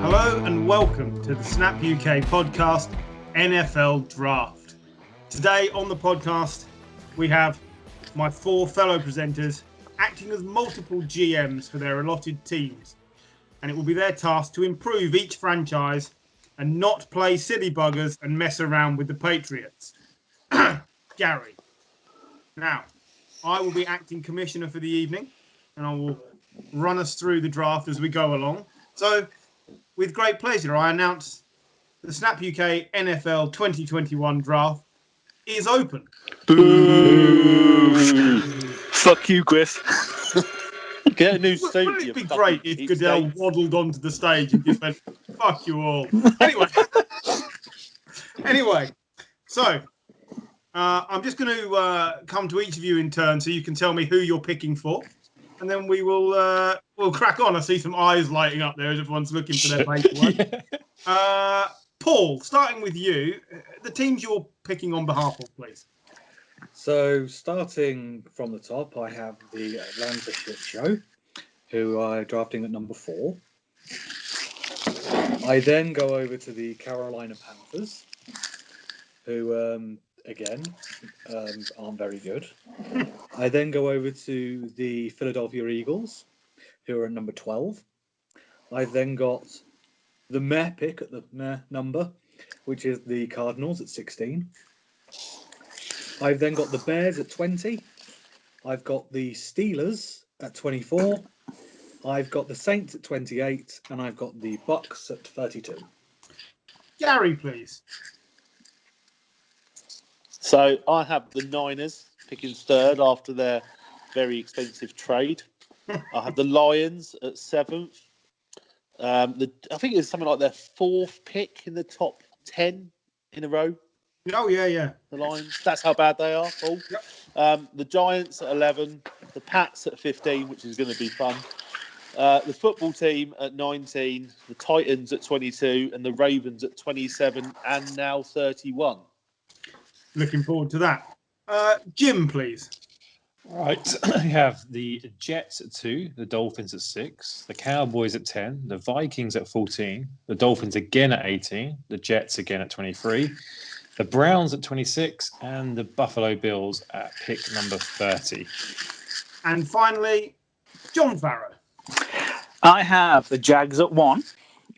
Hello and welcome to the Snap UK podcast, NFL Draft. Today on the podcast, we have my four fellow presenters acting as multiple GMs for their allotted teams. And it will be their task to improve each franchise and not play silly buggers and mess around with the Patriots. Gary. Now, I will be acting commissioner for the evening, and I will run us through the draft as we go along. So, with great pleasure, I announce the Snap UK NFL 2021 draft is open. Boo! Fuck you, Griff. Get a new stadium. Wouldn't it be great if Goodell waddled onto the stage and just went, fuck you all? Anyway, so I'm just going to come to each of you in turn so you can tell me who you're picking for. And then we will we'll crack on. I see some eyes lighting up there as everyone's looking for their paperwork. Paul, starting with you, the teams you're picking on behalf of, please. So, starting from the top, I have the Atlanta Shit Show, who are drafting at number 4. I then go over to the Carolina Panthers, who, again, aren't very good. I then go over to the Philadelphia Eagles, who are at number 12. I've then got the meh pick at the meh number, which is the Cardinals at 16. I've then got the Bears at 20. I've got the Steelers at 24. I've got the Saints at 28. And I've got the Bucks at 32. Gary, please. So I have the Niners picking third after their very expensive trade. I have the Lions at 7th. I think it's something like their 4th pick in the top 10 in a row. Oh, yeah. The Lions. That's how bad they are, Paul. Yep. The Giants at 11. The Pats at 15, which is going to be fun. The football team at 19. The Titans at 22. And the Ravens at 27 and now 31. Looking forward to that. Jim, please. Right, I have the Jets at 2, the Dolphins at 6, the Cowboys at 10, the Vikings at 14, the Dolphins again at 18, the Jets again at 23, the Browns at 26, and the Buffalo Bills at pick number 30. And finally, John Farrow. I have the Jags at 1.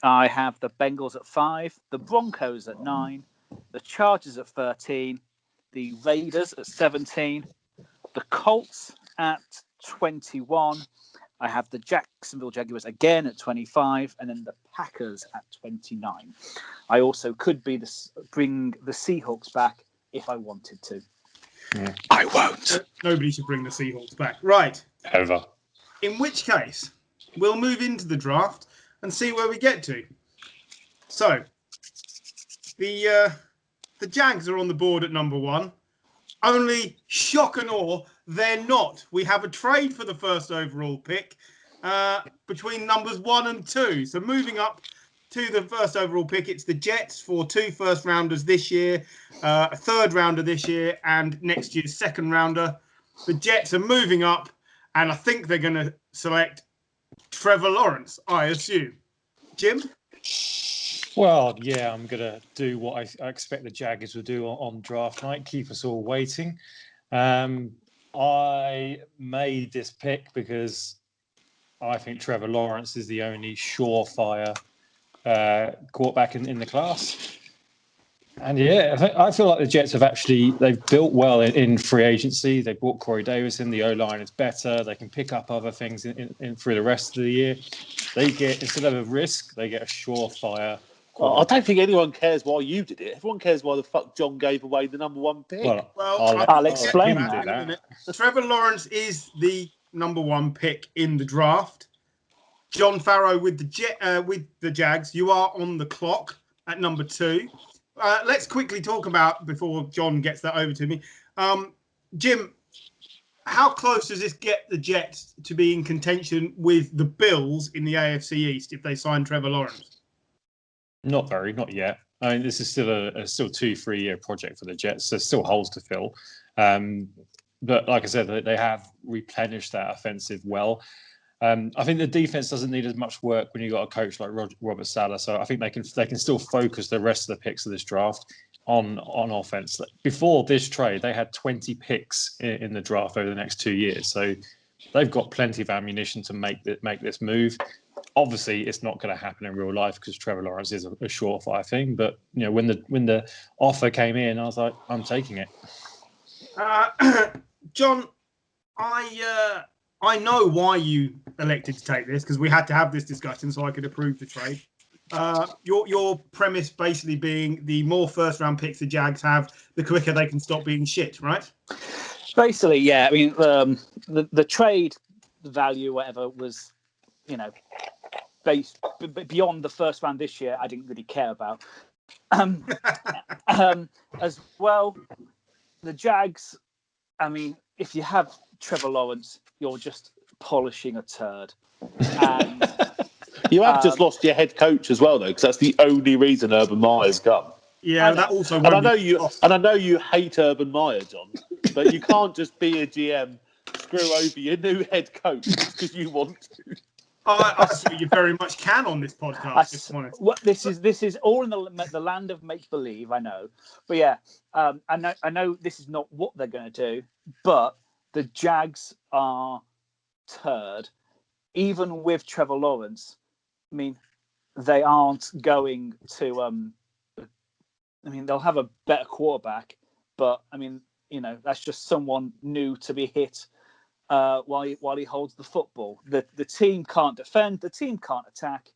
I have the Bengals at 5, the Broncos at 9, the Chargers at 13, the Raiders at 17, the Colts at 21. I have the Jacksonville Jaguars again at 25, and then the Packers at 29. I also could bring the Seahawks back if I wanted to. Yeah. I won't. Nobody should bring the Seahawks back. Right. Ever. In which case, we'll move into the draft and see where we get to. So, the Jags are on the board at number 1. Only shock and awe, they're not. We have a trade for the first overall pick between numbers 1 and 2. So moving up to the first overall pick, it's the Jets for 2 first-rounders this year, a third-rounder this year, and next year's second-rounder. The Jets are moving up, and I think they're going to select Trevor Lawrence, I assume. Jim? Well, yeah, I'm going to do what I expect the Jaguars will do on draft night, keep us all waiting. I made this pick because I think Trevor Lawrence is the only surefire quarterback in the class. And yeah, I feel like the Jets they've built well in free agency. They brought Corey Davis in. The O-line is better. They can pick up other things in through the rest of the year. They get, instead of a risk, they get a surefire. Well, I don't think anyone cares why you did it. Everyone cares why the fuck John gave away the number 1 pick. Well, I'll explain that in a minute. Trevor Lawrence is the number 1 pick in the draft. John Farrow with the Jags. You are on the clock at number 2. Let's quickly talk about, before John gets that over to me. Jim, how close does this get the Jets to be in contention with the Bills in the AFC East if they sign Trevor Lawrence? Not yet. I mean, this is still a 2-3 year project for the Jets. There's still holes to fill. But like I said, they have replenished that offensive well. I think the defense doesn't need as much work when you've got a coach like Robert Saleh. So I think they can still focus the rest of the picks of this draft on offense. Before this trade, they had 20 picks in the draft over the next 2 years. So they've got plenty of ammunition to make this move. Obviously, it's not going to happen in real life because Trevor Lawrence is a surefire thing. But when the offer came in, I was like, I'm taking it. John, I know why you elected to take this because we had to have this discussion so I could approve the trade. Your premise basically being the more first-round picks the Jags have, the quicker they can stop being shit, right? Basically, yeah. I mean, the trade value, whatever, was, based beyond the first round this year. I didn't really care about. As well, the Jags. I mean, if you have Trevor Lawrence, you're just polishing a turd. And you have just lost your head coach as well, though, because that's the only reason Urban Meyer's come. Yeah, that also. And I know you hate Urban Meyer, John, but you can't just be a GM, screw over your new head coach because you want to. I see you very much can on this podcast. This is all in the land of make believe. I know, but yeah, I know this is not what they're going to do, but the Jags are turd. Even with Trevor Lawrence, I mean, they aren't going to. I mean, they'll have a better quarterback, but I mean, that's just someone new to be hit. While he holds the football, the team can't defend, the team can't attack.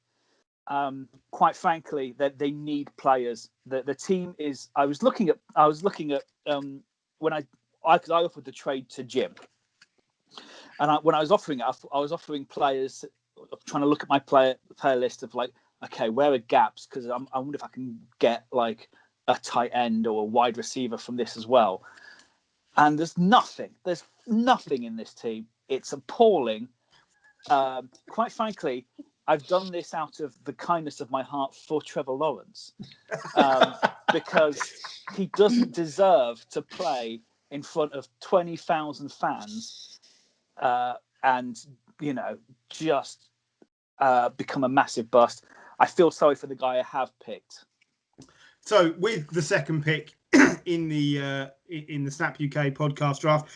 Quite frankly, that they need players. The team is. I was looking at when I offered the trade to Jim, and when I was offering it, I was offering players. Trying to look at my player list of like, okay, where are gaps? Because I wonder if I can get like a tight end or a wide receiver from this as well. And there's nothing in this team. It's appalling. Quite frankly, I've done this out of the kindness of my heart for Trevor Lawrence because he doesn't deserve to play in front of 20,000 fans and, just become a massive bust. I feel sorry for the guy I have picked. So with the second pick in the Snap UK podcast draft,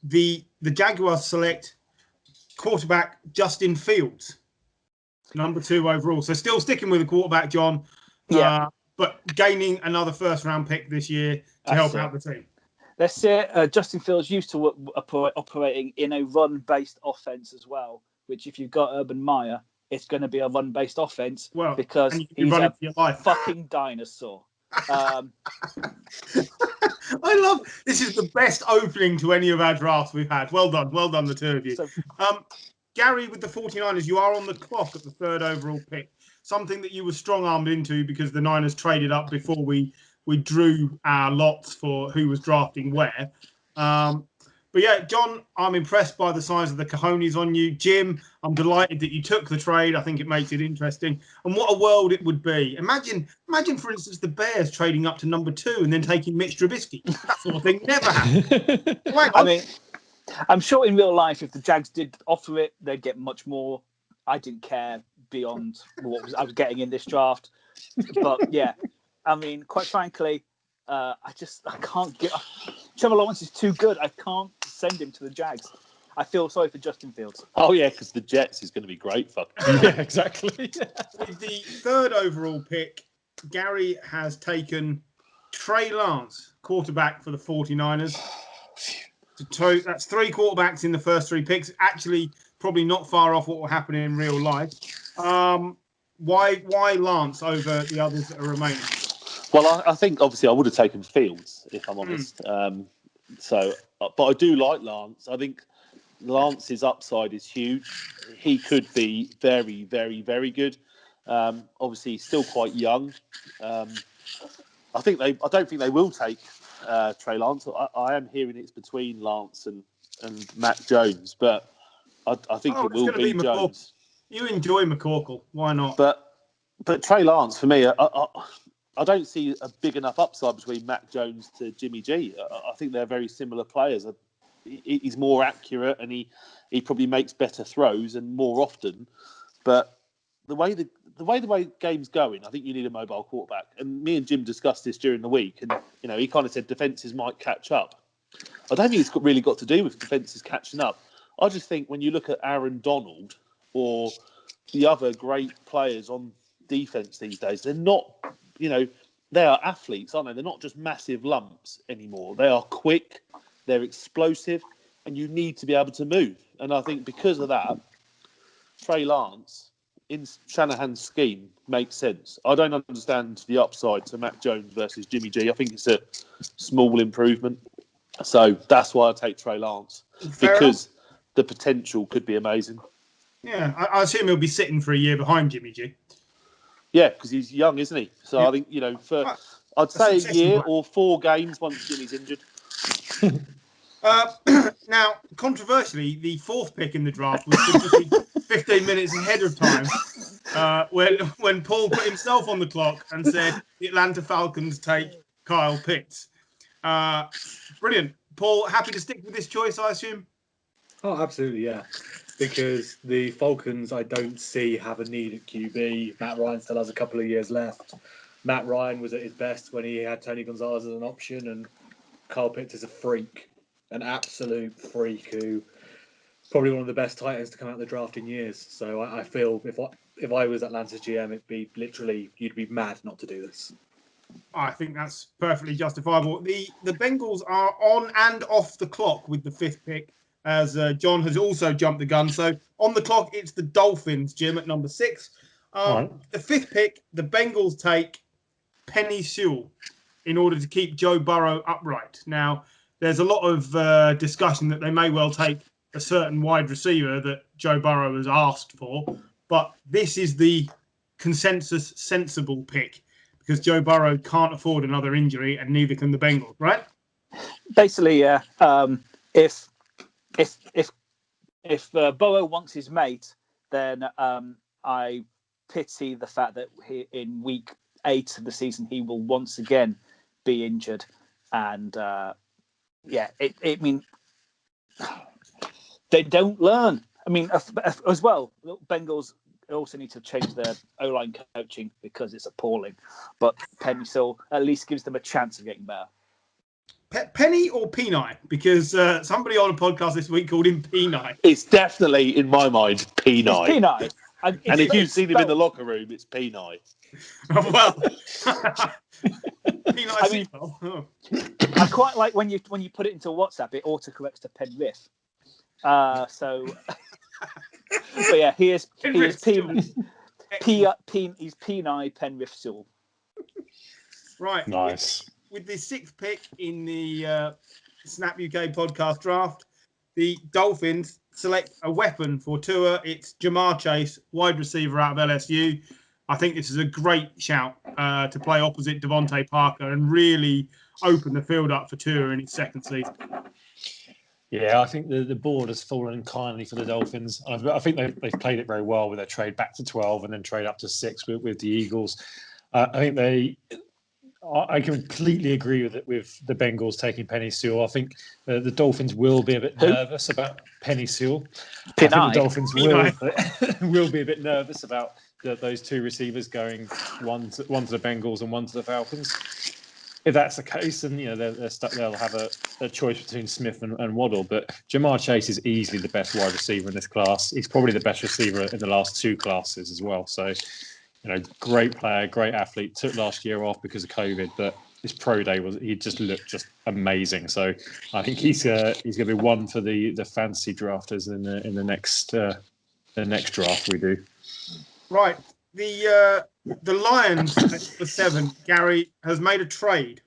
the Jaguars select quarterback Justin Fields, number 2 overall. So still sticking with the quarterback, John. Yeah. But gaining another first-round pick this year to help out the team. That's it. Justin Fields used to operating in a run-based offense as well, which if you've got Urban Meyer, it's going to be a run-based offense because he's a fucking dinosaur. I love this. Is the best opening to any of our drafts we've had. Well done, the two of you. So, Gary, with the 49ers, you are on the clock at the 3rd overall pick. Something that you were strong-armed into because the Niners traded up before we drew our lots for who was drafting where. But yeah, John, I'm impressed by the size of the cojones on you. Jim, I'm delighted that you took the trade. I think it makes it interesting. And what a world it would be. Imagine, for instance, the Bears trading up to number 2 and then taking Mitch Trubisky. That sort of thing never happened. I mean, I'm sure in real life, if the Jags did offer it, they'd get much more. I didn't care beyond what I was getting in this draft. But yeah, I mean, quite frankly, I can't get. Trevor Lawrence is too good. I can't send him to the Jags. I feel sorry for Justin Fields. Oh yeah, because the Jets is going to be great. Yeah, exactly. With the 3rd overall pick, Gary has taken Trey Lance, quarterback for the 49ers. That's 3 quarterbacks in the first 3 picks. Actually, probably not far off what will happen in real life. Why Lance over the others that are remaining? Well, I think obviously I would have taken Fields if I'm honest. But I do like Lance. I think Lance's upside is huge. He could be very, very, very good. Obviously, he's still quite young. I don't think they will take Trey Lance. I am hearing it's between Lance and Matt Jones, but I think it will be Jones. You enjoy McCorkle. Why not? But Trey Lance, for me, I don't see a big enough upside between Mac Jones to Jimmy G. I think they're very similar players. He's more accurate and he probably makes better throws and more often. But the way the game's going, I think you need a mobile quarterback. And me and Jim discussed this during the week, and he kind of said defences might catch up. I don't think it's really got to do with defences catching up. I just think when you look at Aaron Donald or the other great players on defense these days, they're not, they are athletes, aren't they? They're not just massive lumps anymore. They are quick, they're explosive, and you need to be able to move. And I think because of that, Trey Lance in Shanahan's scheme makes sense. I don't understand the upside to Mac Jones versus Jimmy G. I think it's a small improvement. So that's why I take Trey Lance, because the potential could be amazing. Yeah, I assume he'll be sitting for a year behind Jimmy G. Yeah, because he's young, isn't he? So yeah. I think, I'd say a year or 4 games once Jimmy's injured. Now, controversially, the 4th pick in the draft was typically 15 minutes ahead of time when Paul put himself on the clock and said the Atlanta Falcons take Kyle Pitts. Brilliant. Paul, happy to stick with this choice, I assume? Oh, absolutely, yeah. Because the Falcons, I don't see have a need at QB. Matt Ryan still has a couple of years left. Matt Ryan was at his best when he had Tony Gonzalez as an option, and Kyle Pitts is a freak, an absolute freak who probably one of the best tight ends to come out of the draft in years. So I feel if I was Atlanta's GM, it'd be literally, you'd be mad not to do this. I think that's perfectly justifiable. The Bengals are on and off the clock with the 5th pick, as John has also jumped the gun. So on the clock, it's the Dolphins, Jim, at number 6. Right. The 5th pick, the Bengals take Penny Sewell in order to keep Joe Burrow upright. Now, there's a lot of discussion that they may well take a certain wide receiver that Joe Burrow has asked for, but this is the consensus sensible pick because Joe Burrow can't afford another injury and neither can the Bengals, right? Basically, yeah. If Burrow wants his mate, then I pity the fact that in week 8 of the season he will once again be injured, and I mean they don't learn. I mean, as well, Bengals also need to change their O-line coaching because it's appalling. But Penny Sewell at least gives them a chance of getting better. Penny or Penai? Because somebody on a podcast this week called him Penai. It's definitely, in my mind, Penai. It's Penai. And if you've seen him in the locker room, it's Penai. Well, Penai. I mean, I quite like when you put it into WhatsApp, it autocorrects to Penrith. But yeah, he is Penai Penrith Sewell. Right. Nice. With the 6th pick in the Snap UK podcast draft, the Dolphins select a weapon for Tua. It's Jamar Chase, wide receiver out of LSU. I think this is a great shout to play opposite Devontae Parker and really open the field up for Tua in his 2nd season. Yeah, I think the board has fallen kindly for the Dolphins. I think they've played it very well with their trade back to 12 and then trade up to 6 with the Eagles. I think I completely agree with the Bengals taking Penny Sewell. I think the Dolphins will be a bit nervous about Penny Sewell. I think the Dolphins will be a bit nervous about those 2 receivers going one to the Bengals and one to the Falcons. If that's the case, then they're stuck. They'll have a choice between Smith and Waddle. But Jamar Chase is easily the best wide receiver in this class. He's probably the best receiver in the last 2 classes as well. So, great player, great athlete. Took last year off because of COVID, but his pro day he just looked just amazing. So I think he's going to be one for the fantasy drafters in the next draft we do. Right. The Lions for 7, Gary, has made a trade.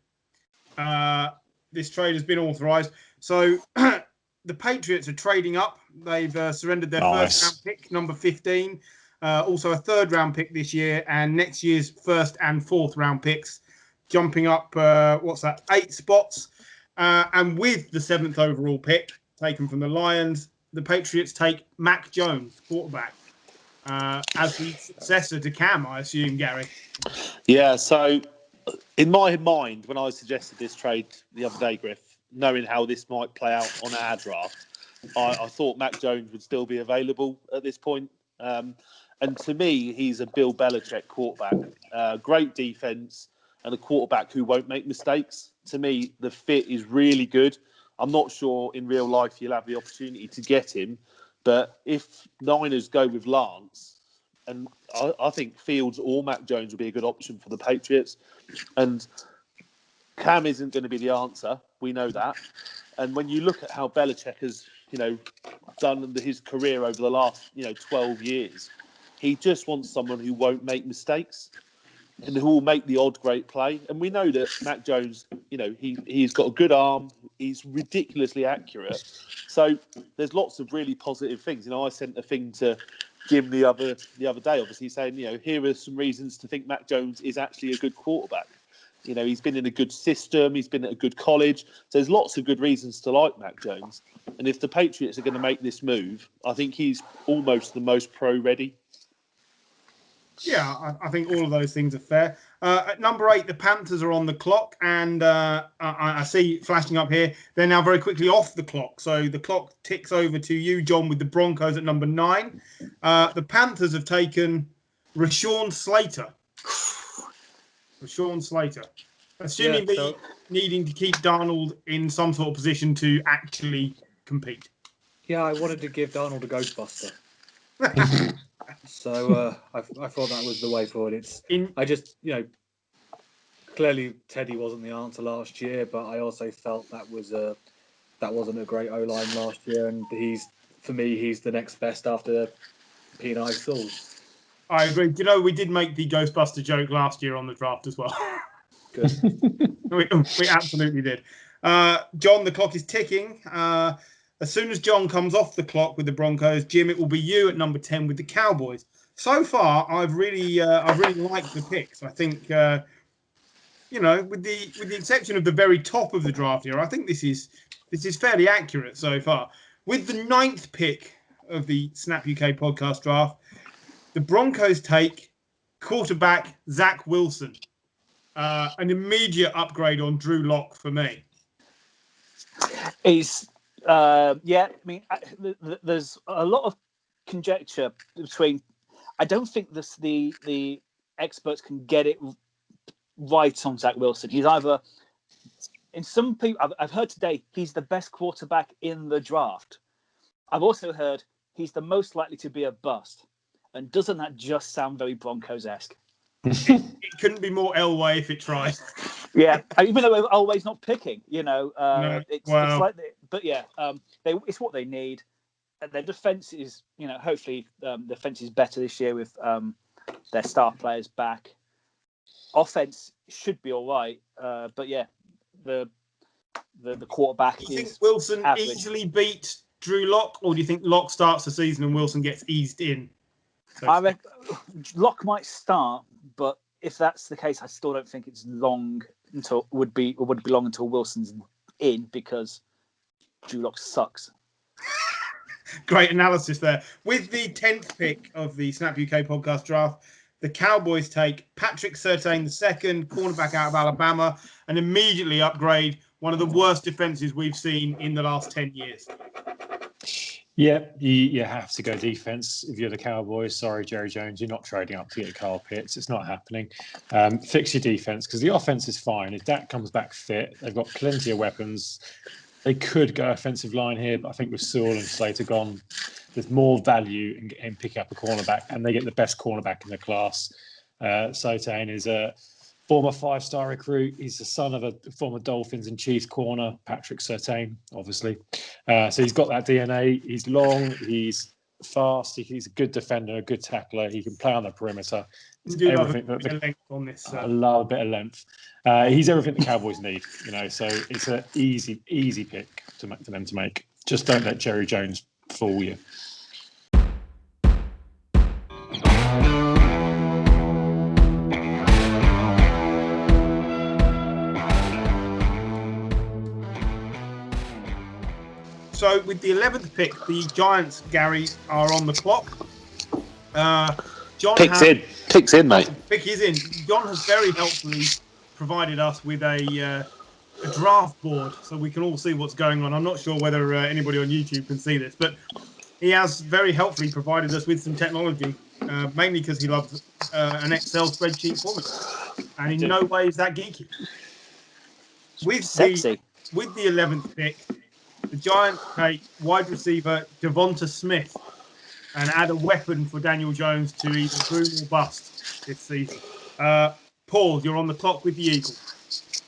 This trade has been authorised. So the Patriots are trading up. They've surrendered their first round pick, number 15. Also a 3rd round pick this year and next year's 1st and 4th round picks, jumping up, 8 spots. And with the 7th overall pick taken from the Lions, the Patriots take Mac Jones, quarterback. As the successor to Cam, I assume, Gary. Yeah, so in my mind, when I suggested this trade the other day, Griff, knowing how this might play out on our draft, I thought Mac Jones would still be available at this point. And to me, he's a Bill Belichick quarterback. Great defense and a quarterback who won't make mistakes. To me, the fit is really good. I'm not sure in real life you'll have the opportunity to get him, but if Niners go with Lance, and I think Fields or Mac Jones would be a good option for the Patriots. And Cam isn't going to be the answer. We know that. And when you look at how Belichick has, done his career over the last, 12 years, he just wants someone who won't make mistakes and who will make the odd great play. And we know that Mac Jones, he's got a good arm. He's ridiculously accurate. So there's lots of really positive things. I sent a thing to Jim the other day, obviously saying, here are some reasons to think Mac Jones is actually a good quarterback. He's been in a good system. He's been at a good college. So there's lots of good reasons to like Mac Jones. And if the Patriots are going to make this move, I think he's almost the most pro-ready. Yeah, I think all of those things are fair. At number 8, the Panthers are on the clock, and I see flashing up here, they're now very quickly off the clock. So the clock ticks over to you, John, with the Broncos at number 9. The Panthers have taken Rashawn Slater. Assuming needing to keep Darnold in some sort of position to actually compete. Yeah, I wanted to give Darnold a Ghostbuster. So I thought that was the way forward. Clearly Teddy wasn't the answer last year, but I also felt that wasn't a great O-line last year, and he's the next best after Penei Sewell. I agree. We did make the Ghostbuster joke last year on the draft as well. Good. we absolutely did. John, the clock is ticking. As soon as John comes off the clock with the Broncos, Jim, it will be you at number 10 with the Cowboys. So far, I've really liked the picks. I think, with the exception of the very top of the draft here, I think this is fairly accurate so far. With the 9th pick of the Snap UK podcast draft, the Broncos take quarterback Zach Wilson, an immediate upgrade on Drew Lock for me. There's a lot of conjecture between. I don't think the experts can get it right on Zach Wilson. He's either, in some people, I've heard today, he's the best quarterback in the draft. I've also heard he's the most likely to be a bust. And doesn't that just sound very Broncos-esque? It couldn't be more Elway if it tried. Yeah, even though Elway's not picking, No, it's like, it's what they need. And their defense is, hopefully the defense is better this year with their star players back. Offense should be all right, but yeah, the quarterback do you is. Think Wilson average. Easily beat Drew Lock, or do you think Lock starts the season and Wilson gets eased in? I reckon Lock might start, but if that's the case, I still don't think it's long until would be long until Wilson's in, because Drew Lock sucks. Great analysis there. With the 10th pick of the Snap UK podcast draft, the Cowboys take Patrick Surtain II, cornerback out of Alabama, and immediately upgrade one of the worst defenses we've seen in the last 10 years. Yeah, you have to go defense if you're the Cowboys. Sorry, Jerry Jones, you're not trading up to get Kyle Pitts. It's not happening. Fix your defense, because the offense is fine. If Dak comes back fit, they've got plenty of weapons. They could go offensive line here, but I think with Sewell and Slater gone, there's more value in picking up a cornerback, and they get the best cornerback in the class. Surtain is a former 5-star recruit. He's the son of a former Dolphins and Chiefs corner, Patrick Surtain, obviously. So he's got that DNA. He's long. He's fast. He's a good defender, a good tackler. He can play on the perimeter. Everything length on this. I love a bit of length. He's everything the Cowboys need, so it's an easy pick for them to make. Just don't let Jerry Jones fool you. So with the 11th pick, the Giants, Gary, are on the clock. John Picks in, mate. Pick is in. John has very helpfully provided us with a draft board so we can all see what's going on. I'm not sure whether anybody on YouTube can see this, but he has very helpfully provided us with some technology, mainly because he loves an Excel spreadsheet formula. And in no way is that geeky. Sexy. With the 11th pick, the Giants take wide receiver Devonta Smith and add a weapon for Daniel Jones to either boom or bust this season. Paul, you're on the clock with the Eagles.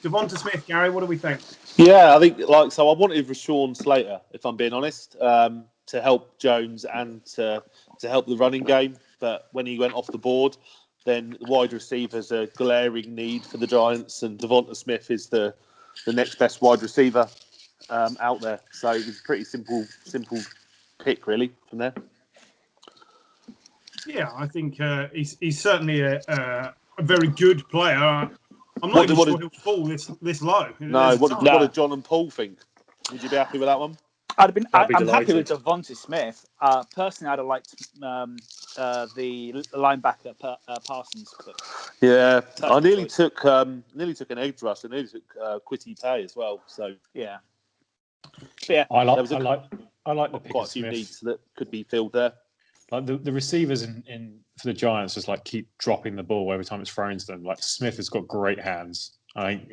Devonta Smith, Gary, what do we think? Yeah, I think I wanted Rashawn Slater, if I'm being honest, to help Jones and to help the running game. But when he went off the board, then wide receiver's a glaring need for the Giants, and Devonta Smith is the next best wide receiver out there. So it was a pretty simple pick, really, from there. Yeah, I think he's certainly a very good player. I'm not even sure he'll fall this low. No, what did John and Paul think? Would you be happy with that one? I'm happy with Devonta Smith. Personally, I'd have liked the linebacker Parsons. Yeah, I nearly took an edge rush. I nearly took Quitty Pay as well. So yeah, I like the pick quite of a few Smith. needs that could be filled there. Like the receivers in for the Giants just like keep dropping the ball every time it's thrown to them. Like Smith has got great hands. I think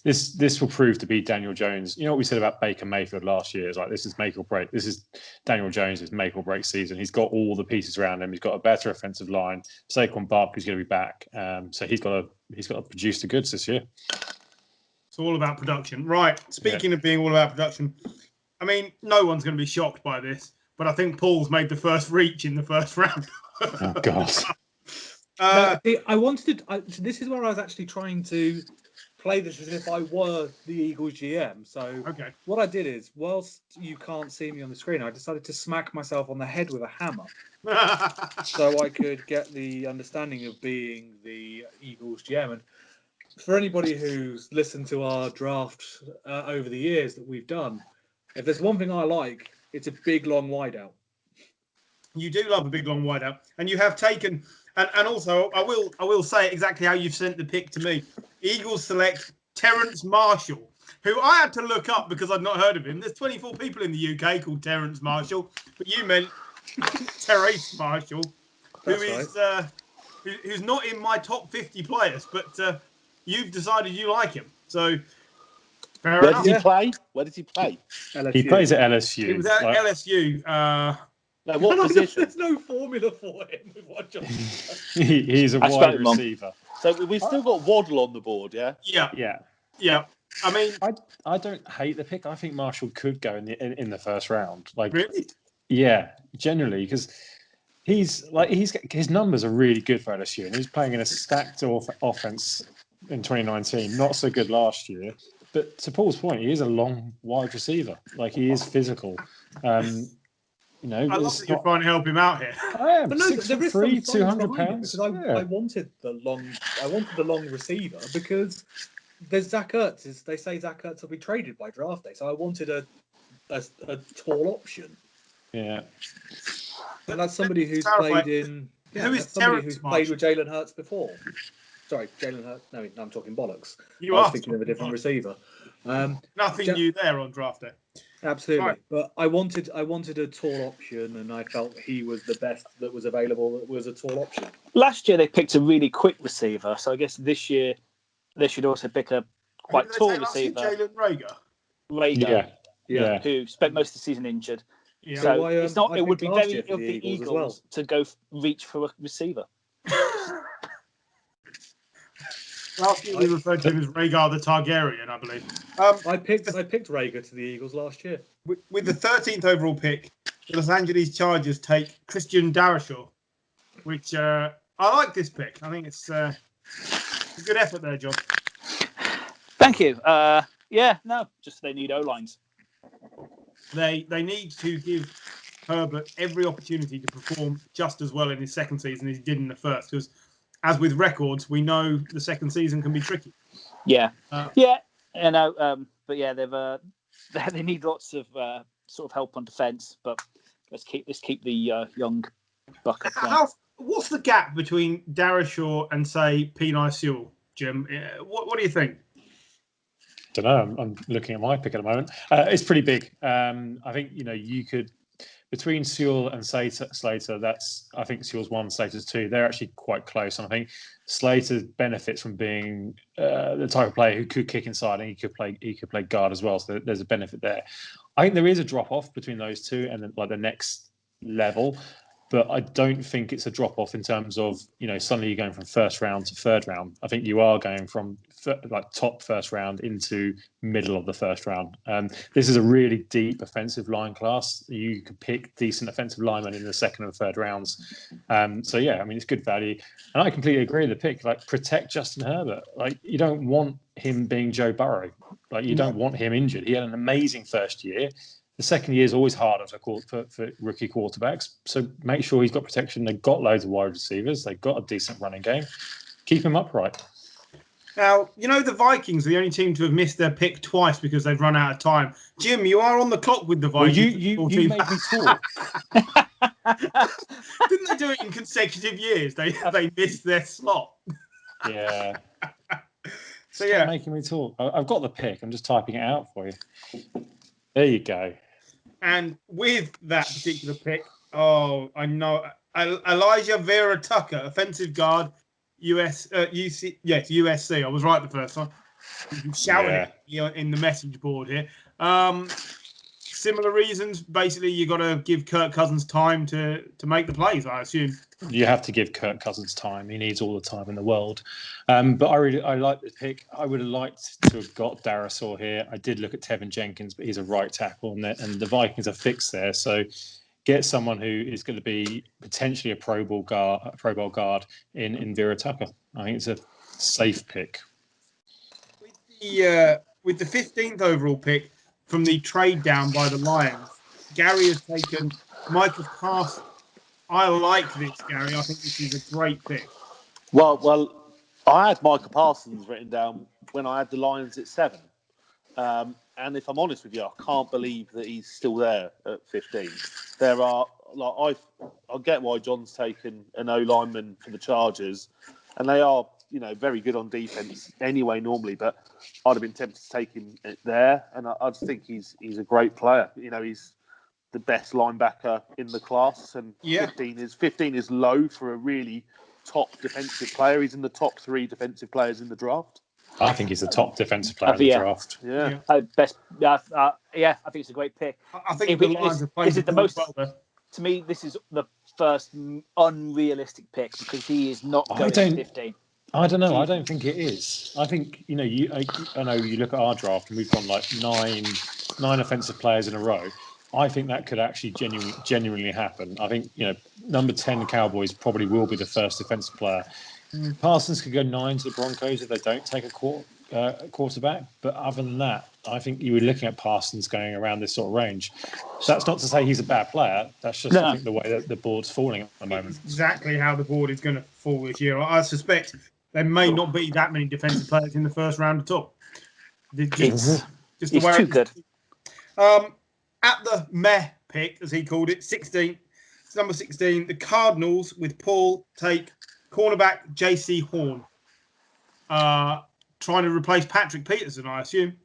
this will prove to be Daniel Jones. You know what we said about Baker Mayfield last year? It's like this is make or break. This is Daniel Jones' make or break season. He's got all the pieces around him. He's got a better offensive line. Saquon Barkley's going to be back, so he's got to produce the goods this year. It's all about production, right? Speaking of being all about production, I mean, no one's going to be shocked by this, but I think Paul's made the first reach in the first round. Oh God! This is where I was actually trying to play this as if I were the Eagles GM. So what I did is, whilst you can't see me on the screen, I decided to smack myself on the head with a hammer so I could get the understanding of being the Eagles GM. And for anybody who's listened to our draft over the years that we've done, if there's one thing I like, it's a big, long wideout. You do love a big, long wideout. And you have taken... And also, I will say exactly how you've sent the pick to me. Eagles select Terence Marshall, who I had to look up because I'd not heard of him. There's 24 people in the UK called Terence Marshall, but you meant Terence Marshall, who's not in my top 50 players, but you've decided you like him. So, fair enough. Where did he play? LSU. He plays at LSU. He was at LSU. No, what position? There's no formula for him. He's a wide receiver. So we've still got Waddle on the board, yeah? Yeah. I mean, I don't hate the pick. I think Marshall could go in the first round. Like, really? Yeah, generally, because his numbers are really good for LSU, and he's playing in a stacked offense in 2019. Not so good last year, but to Paul's point, he is a long wide receiver. Like, he is physical. I love that you're trying to help him out here. I am. But no, there is 6'3", 200 pounds. Because I wanted the long receiver because there's Zach Ertz. They say Zach Ertz will be traded by draft day, so I wanted a tall option. Yeah. And that's somebody who's played in. Yeah, who is somebody Terence who's played with Jalen Hurts before? Sorry, Jalen Hurts. No, I'm talking bollocks. I was thinking of a different receiver. Nothing new there on draft day. Absolutely, Right. but I wanted a tall option, and I felt he was the best that was available. That was a tall option. Last year they picked a really quick receiver, so I guess this year they should also pick a quite tall receiver. Jalen Rager, Yeah. who spent most of the season injured. Yeah. So it's not. I It would be picked last very year of for the the Eagles as Eagles to go reach for a receiver. Last year we referred to him as Rhaegar the Targaryen, I believe. I picked Rager to the Eagles last year. With the 13th overall pick, the Los Angeles Chargers take Christian Darrisaw, which I like this pick. I think it's a good effort there, John. Thank you. Just they need O-lines. They need to give Herbert every opportunity to perform just as well in his second season as he did in the first, because as with records, we know the second season can be tricky. Yeah, but they need lots of sort of help on defence. But let's keep the young buck up there. What's the gap between Darrisaw and say Penei Sewell? Jim. What do you think? Don't know. I'm looking at my pick at the moment. It's pretty big. I think you could between Sewell and Slater. I think Sewell's 1, Slater's 2. They're actually quite close, and I think Slater benefits from being the type of player who could kick inside and he could play guard as well. So there's a benefit there. I think there is a drop off between those two and then like the next level. But I don't think it's a drop off in terms of, suddenly you're going from first round to third round. I think you are going from top first round into middle of the first round. This is a really deep offensive line class. You could pick decent offensive linemen in the second and third rounds. It's good value. And I completely agree with the pick. Protect Justin Herbert. You don't want him being Joe Burrow. You don't want him injured. He had an amazing first year. The second year is always harder for rookie quarterbacks. So make sure he's got protection. They've got loads of wide receivers. They've got a decent running game. Keep him upright. Now, the Vikings are the only team to have missed their pick twice because they've run out of time. Jim, you are on the clock with the Vikings. Well, you made me talk. Didn't they do it in consecutive years? They missed their slot. Yeah. So, yeah. Stop making me talk. I've got the pick. I'm just typing it out for you. There you go. And with that particular pick, I know Elijah Vera Tucker, offensive guard, USC. I was right the first time. You shouted it in the message board here. Similar reasons. Basically, you got to give Kirk Cousins time to make the plays, I assume. You have to give Kirk Cousins time. He needs all the time in the world. But I like this pick. I would have liked to have got Darisaw here. I did look at Tevin Jenkins, but he's a right tackle, and the Vikings are fixed there. So get someone who is going to be potentially a Pro Bowl guard in Vera Tucker. I think it's a safe pick. With the 15th overall pick from the trade down by the Lions, Gary has taken Michael Parsons. I like this, Gary. I think this is a great pick. Well, I had Michael Parsons written down when I had the Lions at 7. And if I'm honest with you, I can't believe that he's still there at 15. There are, I get why John's taken an O-lineman for the Chargers, and they are, very good on defense anyway normally, but I'd have been tempted to take him there, and I just think he's a great player. He's the best linebacker in the class, and 15 is low for a really top defensive player. He's in the top 3 defensive players in the draft. I think he's the top defensive player in the draft. Yeah. I think it's a great pick. I think the Lions have played the most. To me, this is the first unrealistic pick because he is not going to 15. I don't know. I don't think it is. I think I know you look at our draft and we've gone nine offensive players in a row. I think that could actually genuinely happen. I think number 10 Cowboys probably will be the first defensive player. Parsons could go 9 to the Broncos if they don't take a quarterback. But other than that, I think you were looking at Parsons going around this sort of range. That's not to say he's a bad player. That's just I think the way that the board's falling at the moment. Exactly how the board is going to fall this year. I suspect there may not be that many defensive players in the first round at all. Just the way too good. At the meh pick, as he called it, 16, it's number 16, the Cardinals with Paul take cornerback J.C. Horn. Trying to replace Patrick Peterson, I assume.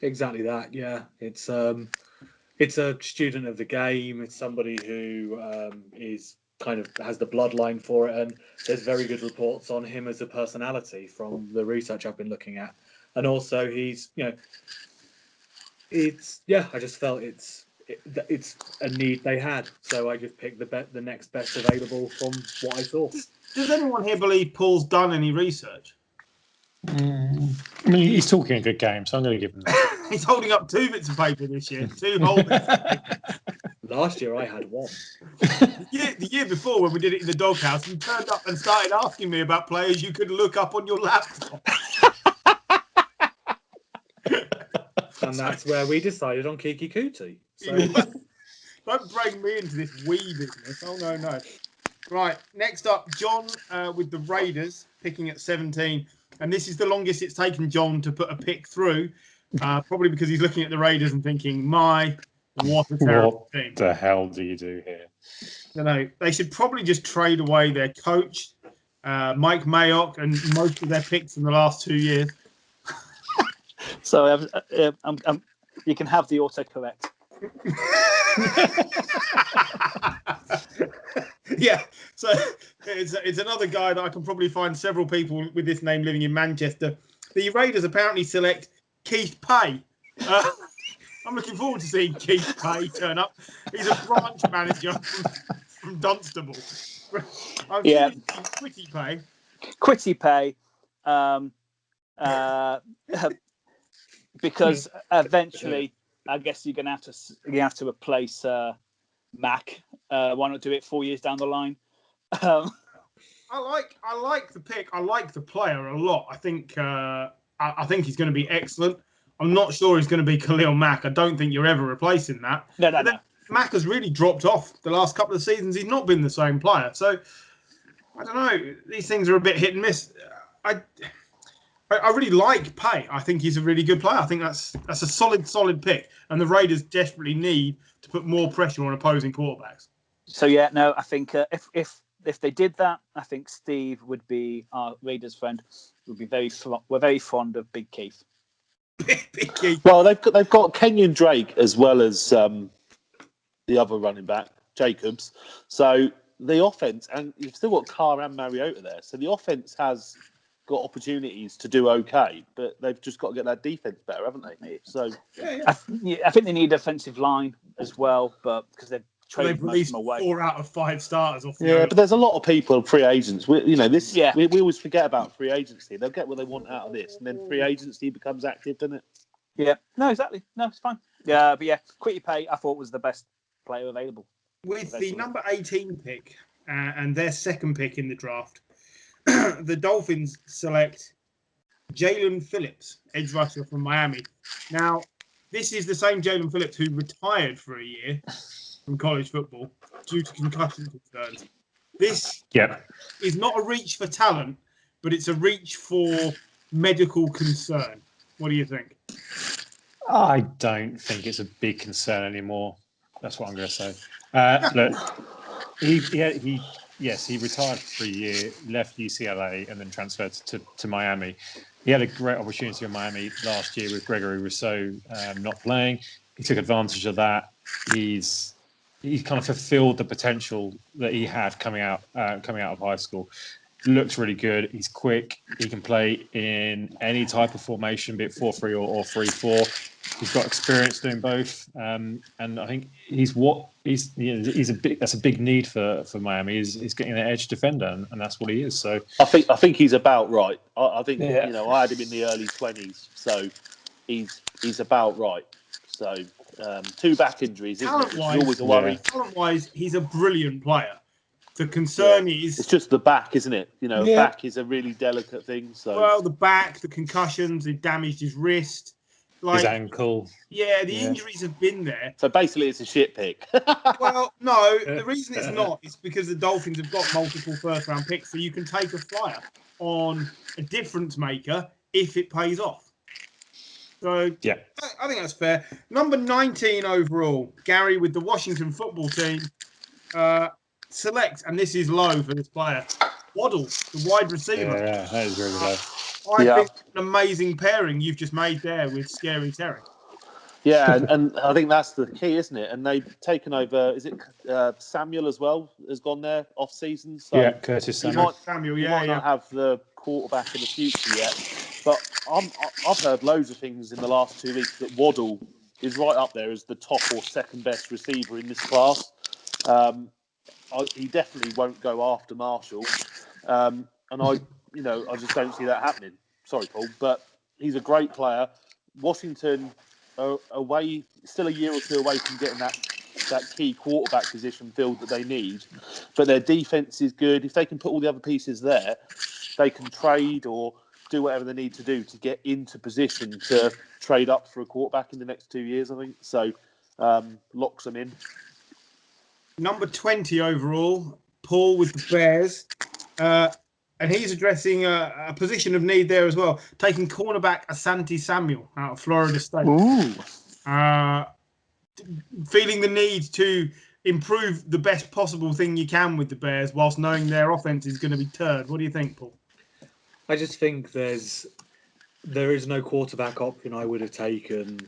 Exactly that, yeah. It's a student of the game. It's somebody who is kind of has the bloodline for it, and there's very good reports on him as a personality from the research I've been looking at. And also he's, I just felt it's a need they had, so I just picked the next best available from what I saw. Does anyone here believe Paul's done any research? I mean, he's talking a good game, so I'm going to give him that. He's holding up 2 bits of paper this year. 2 whole bits of paper. Last year I had 1. The year before, when we did it in the doghouse, you turned up and started asking me about players you could look up on your laptop. And that's where we decided on Kiki Kuti. So. Don't bring me into this wee business. Oh, no. Right, next up, John with the Raiders, picking at 17. And this is the longest it's taken John to put a pick through, probably because he's looking at the Raiders and thinking, what a terrible team. What the hell do you do here? They should probably just trade away their coach Mike Mayock, and most of their picks in the last 2 years. So you can have the autocorrect. Yeah, so it's another guy that I can probably find several people with this name living in Manchester. The Raiders apparently select Keith Pate. I'm looking forward to seeing Keith Pate turn up. He's a branch manager from Dunstable. I'm sure he's Quitty Pay. Quitty Pay, because eventually, I guess you're gonna have to replace Mac. Why not do it 4 years down the line? I like the pick. I like the player a lot. I think he's going to be excellent. I'm not sure he's going to be Khalil Mack. I don't think you're ever replacing that. No. Mack has really dropped off the last couple of seasons. He's not been the same player. So I don't know. These things are a bit hit and miss. I really like Pate. I think he's a really good player. I think that's a solid pick. And the Raiders desperately need to put more pressure on opposing quarterbacks. So I think if they did that, I think Steve would be our Raiders friend. We're very fond of Big Keith. Big Keith. Well, they've got Kenyon Drake as well as the other running back, Jacobs. So the offense, and you've still got Carr and Mariota there. So the offense has got opportunities to do okay, but they've just got to get that defense better, haven't they? So I think they need offensive line as well, but because they've released 4 out of 5 starters off. But there's a lot of people, free agents. We always forget about free agency. They'll get what they want out of this, and then free agency becomes active, doesn't it? Yeah, no, exactly. No, it's fine. Yeah, but Quitty Pate, I thought was the best player available. With the number 18 pick and their second pick in the draft, the Dolphins select Jalen Phillips, edge rusher from Miami. Now, this is the same Jalen Phillips who retired for a year from college football due to concussion concerns. This is not a reach for talent, but it's a reach for medical concern. What do you think? I don't think it's a big concern anymore. That's what I'm going to say. Look, he retired for a year, left UCLA, and then transferred to Miami. He had a great opportunity in Miami last year with Gregory Rousseau not playing. He took advantage of that. He's kind of fulfilled the potential that he had coming out of high school. Looks really good. He's quick. He can play in any type of formation, be it 4-3 or 3-4. He's got experience doing both, and I think that's a big need for Miami. He's getting an edge defender, and that's what he is. So I think he's about right. I think I had him in the early 20s, so he's about right. So 2 back injuries, isn't it? It's always a worry. Talent-wise, he's a brilliant player. The concern is... It's just the back, isn't it? Back is a really delicate thing. So. Well, the back, the concussions, it damaged his wrist. His ankle. Yeah, the injuries have been there. So basically, it's a shit pick. Well, no, the reason it's not is because the Dolphins have got multiple first-round picks, so you can take a flyer on a difference maker if it pays off. So, I think that's fair. Number 19 overall, Gary with the Washington football team. Select, and this is low for this player, Waddle, the wide receiver. Yeah, that is really low. I think an amazing pairing you've just made there with Scary Terry. Yeah, and I think that's the key, isn't it? And they've taken over, is it Samuel as well, has gone there off-season? So Curtis Samuel. He might not have the quarterback of the future yet, but I've heard loads of things in the last 2 weeks that Waddle is right up there as the top or second best receiver in this class. He definitely won't go after Marshall, and I just don't see that happening. Sorry, Paul, but he's a great player. Washington are still a year or two away from getting that key quarterback position filled that they need, but their defense is good. If they can put all the other pieces there, they can trade or do whatever they need to do to get into position to trade up for a quarterback in the next 2 years, I think. So locks them in. Number 20 overall, Paul with the Bears. And he's addressing a position of need there as well, taking cornerback Asante Samuel out of Florida State. Ooh. Feeling the need to improve the best possible thing you can with the Bears whilst knowing their offense is going to be turd. What do you think, Paul? I just think there is no quarterback option I would have taken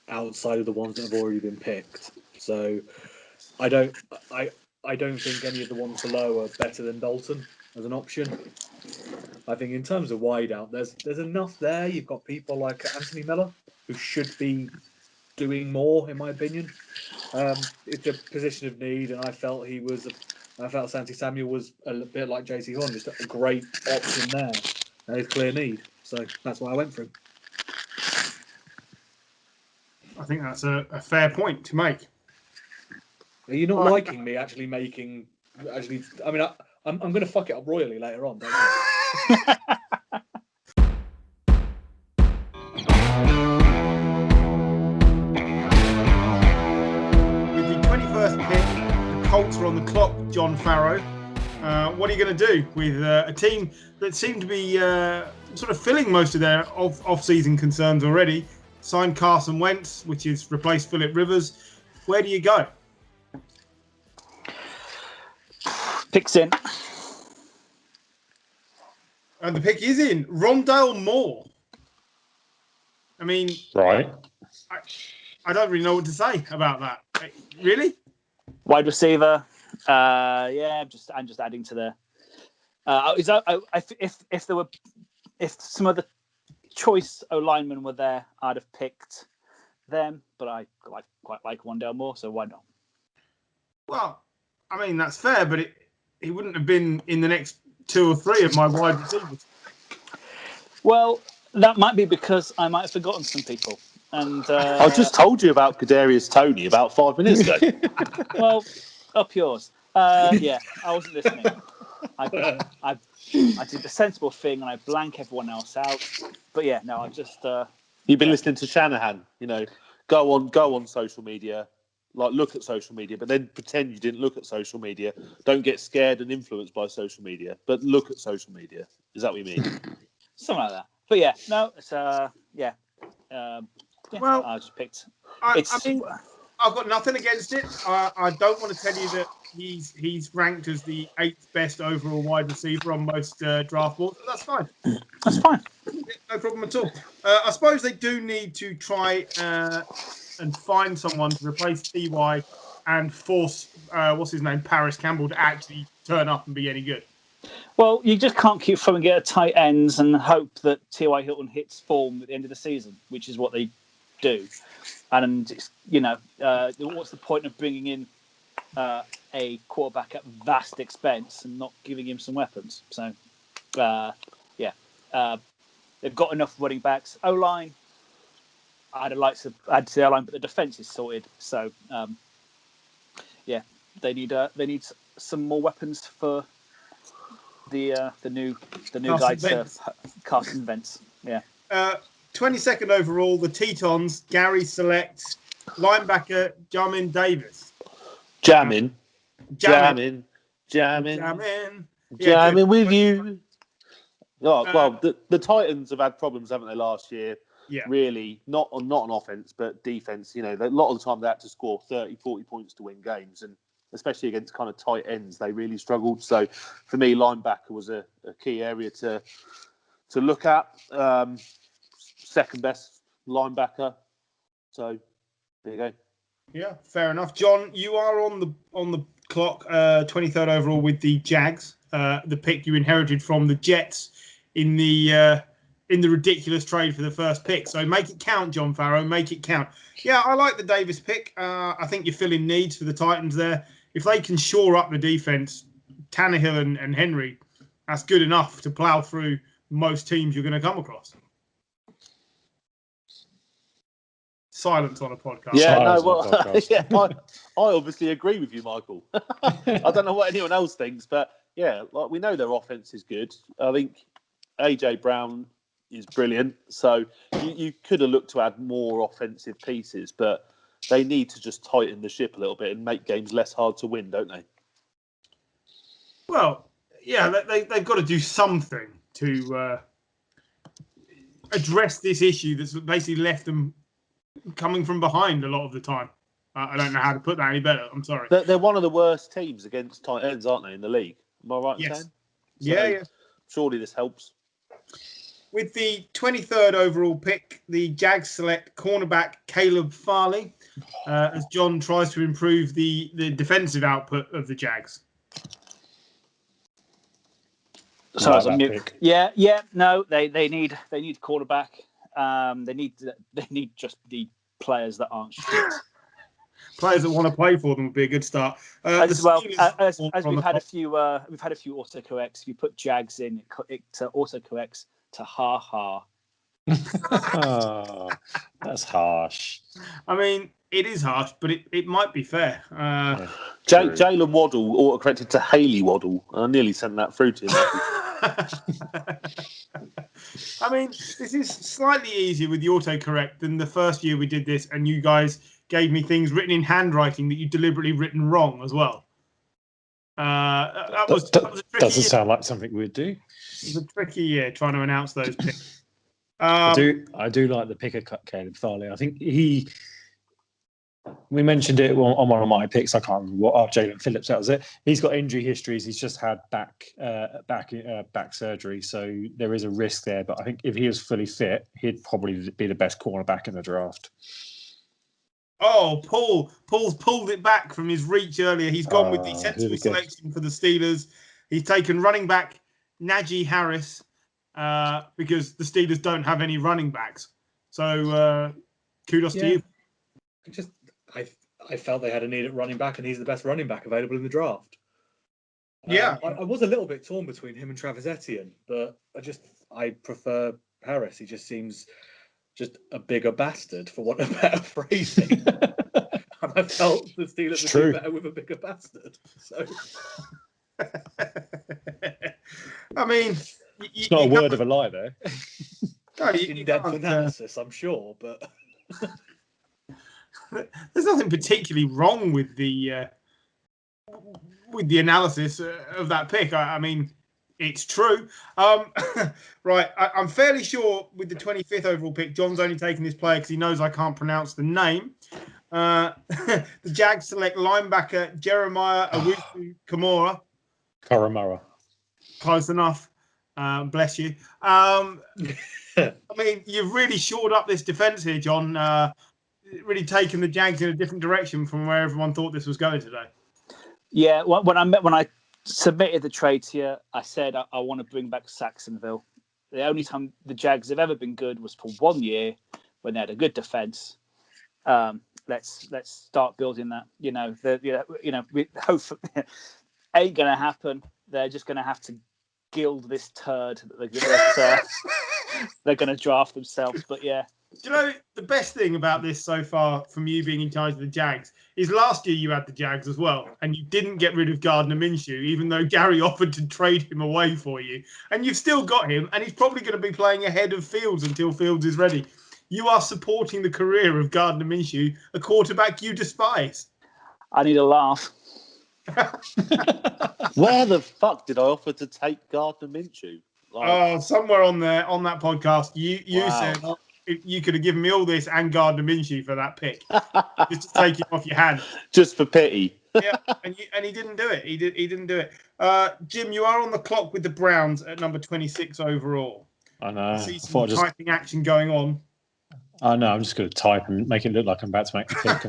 outside of the ones that have already been picked. So I don't think any of the ones below are better than Dalton as an option. I think in terms of wideout, there's enough there. You've got people like Anthony Miller who should be doing more, in my opinion. It's a position of need, and I felt Santi Samuel was a bit like JC Horn, just a great option there. There's clear need, so that's why I went for him. I think that's a fair point to make. Are you not liking me actually making? Actually, I mean, I'm going to fuck it up royally later on, don't you? With the 21st pick, the Colts are on the clock, John Farrow. What are you going to do with a team that seem to be sort of filling most of their off-season concerns already? Signed Carson Wentz, which is replaced Phillip Rivers. Where do you go? Pick's in. And the pick is in. Rondale Moore. I mean, Right. I don't really know what to say about that. Really? Wide receiver. I'm just adding to the. If some of the choice O linemen were there, I'd have picked them. But I quite like Rondale Moore, so why not? Well, I mean that's fair, but he wouldn't have been in the next 2 or 3 of my wide receivers. Well, that might be because I might have forgotten some people. And I just told you about Kadarius Toney about 5 minutes ago. Well, up yours. I wasn't listening. I did the sensible thing and I blank everyone else out. But yeah, no, I just. You've been listening to Shanahan. Go on social media. Look at social media, but then pretend you didn't look at social media. Don't get scared and influenced by social media, but look at social media. Is that what you mean? Something like that. But yeah, no, it's Well, I just picked. I mean, I've got nothing against it. I don't want to tell you that he's ranked as the 8th best overall wide receiver on most draft boards. But that's fine. That's fine. No problem at all. I suppose they do need to try and find someone to replace Ty and force Paris Campbell to actually turn up and be any good. Well, you just can't keep throwing it at tight ends and hope that T.Y. Hilton hits form at the end of the season, which is what they do. And it's, what's the point of bringing in a quarterback at vast expense and not giving him some weapons? So, they've got enough running backs. O-line, I'd like to add to the O-line, but the defense is sorted. So, they need some more weapons for the new guy, Carson Wentz. Yeah. 22nd overall, the Tetons. Gary selects linebacker Jamin Davis. Jamming with you. Oh, the Titans have had problems, haven't they, last year? Yeah. Really, not on offense, but defense. A lot of the time they had to score 30, 40 points to win games, and especially against kind of tight ends, they really struggled. So for me, linebacker was a key area to look at. Second best linebacker. So there you go. Yeah, fair enough. John, you are on the clock, 23rd overall with the Jags. The pick you inherited from the Jets in the ridiculous trade for the first pick. So make it count, John Farrow. Make it count. Yeah, I like the Davis pick. I think you're filling needs for the Titans there. If they can shore up the defense, Tannehill and Henry, that's good enough to plow through most teams you're going to come across. Silence on a podcast. Yeah, I obviously agree with you, Michael. I don't know what anyone else thinks, but yeah, we know their offense is good. I think AJ Brown is brilliant. So you could have looked to add more offensive pieces, but they need to just tighten the ship a little bit and make games less hard to win, don't they? Well, yeah, they've got to do something to address this issue that's basically left them coming from behind a lot of the time. I don't know how to put that any better. I'm sorry. They're one of the worst teams against tight ends, aren't they, in the league? Am I right in Yes. saying? Yeah. Surely this helps. With the 23rd overall pick, the Jags select cornerback Caleb Farley, as John tries to improve the defensive output of the Jags. So Like that pick. Yeah. No, they need quarterback. They need just the players that aren't shit. Players that want to play for them would be a good start. As we've had a few autocorrects. If you put Jags in, it autocorrects to ha ha. Oh, that's harsh. I mean, it is harsh, but it might be fair. Jalen Waddle autocorrected to Haley Waddle. I nearly sent that through to him. I mean, this is slightly easier with the autocorrect than the first year we did this, and you guys gave me things written in handwriting that you deliberately written wrong as well. That was a tricky Doesn't year. sound like something we'd do. It was a tricky year trying to announce those picks. I do like the picker cut Caleb Farley. I think we mentioned it on one of my picks. I can't remember what. Jalen Phillips, that was it. He's got injury histories. He's just had back surgery, so there is a risk there. But I think if he was fully fit, he'd probably be the best cornerback in the draft. Oh, Paul's pulled it back from his reach earlier. He's gone with the sensible selection for the Steelers. He's taken running back Najee Harris because the Steelers don't have any running backs. So kudos to you. I felt they had a need at running back, and he's the best running back available in the draft. Yeah. I was a little bit torn between him and Travis Etienne, but I prefer Harris. He just seems just a bigger bastard, for want of better phrasing. And I felt the Steelers would do better with a bigger bastard. So, I mean, it's not a word of a lie there. No, in-depth analysis, I'm sure, but there's nothing particularly wrong with the analysis of that pick. I mean, it's true. Right, I'm fairly sure with the 25th overall pick, John's only taking this player because he knows I can't pronounce the name. The Jags select linebacker Jeremiah Owusu-Kamara. Karamara. Close enough. Bless you. I mean, you've really shored up this defense here, John. Really taken the Jags in a different direction from where everyone thought this was going today. Yeah, when I submitted the trade to you, I said I want to bring back Saxonville. The only time the Jags have ever been good was for 1 year when they had a good defense. Let's start building that. We hopefully ain't gonna happen. They're just gonna have to gild this turd that they're gonna draft themselves. But yeah. Do you know the best thing about this so far from you being in charge of the Jags is last year you had the Jags as well, and you didn't get rid of Gardner Minshew, even though Gary offered to trade him away for you, and you've still got him, and he's probably going to be playing ahead of Fields until Fields is ready. You are supporting the career of Gardner Minshew, a quarterback you despise. I need a laugh. Where the fuck did I offer to take Gardner Minshew? Somewhere on that podcast, you Wow. said you could have given me all this and Gardner Minshew for that pick, just to take him off your hand. Just for pity. Yeah, and he didn't do it. He didn't do it. Jim, you are on the clock with the Browns at number 26 overall. I know. I see some typing action going on. I know. I'm just going to type and make it look like I'm about to make the pick,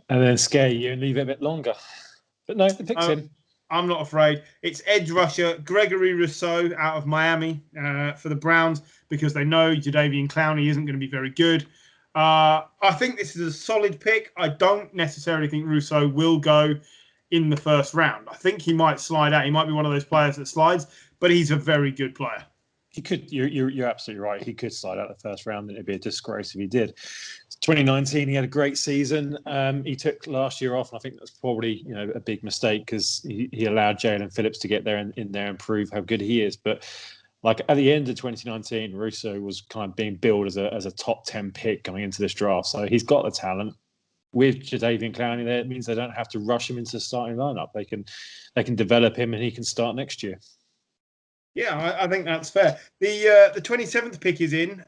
and then scare you and leave it a bit longer. But no, the pick's in. I'm not afraid. It's edge rusher Gregory Rousseau out of Miami for the Browns because they know Jadeveon Clowney isn't going to be very good. I think this is a solid pick. I don't necessarily think Rousseau will go in the first round. I think he might slide out. He might be one of those players that slides, but he's a very good player. He could. You're absolutely right. He could slide out the first round, and it'd be a disgrace if he did. 2019, he had a great season. He took last year off, and I think that's probably a big mistake because he allowed Jalen Phillips to get there in there and prove how good he is. But like at the end of 2019, Rousseau was kind of being billed as a top 10 pick coming into this draft. So he's got the talent. With Jadeveon Clowney there, it means they don't have to rush him into the starting lineup. They can develop him, and he can start next year. Yeah, I think that's fair. The 27th pick is in.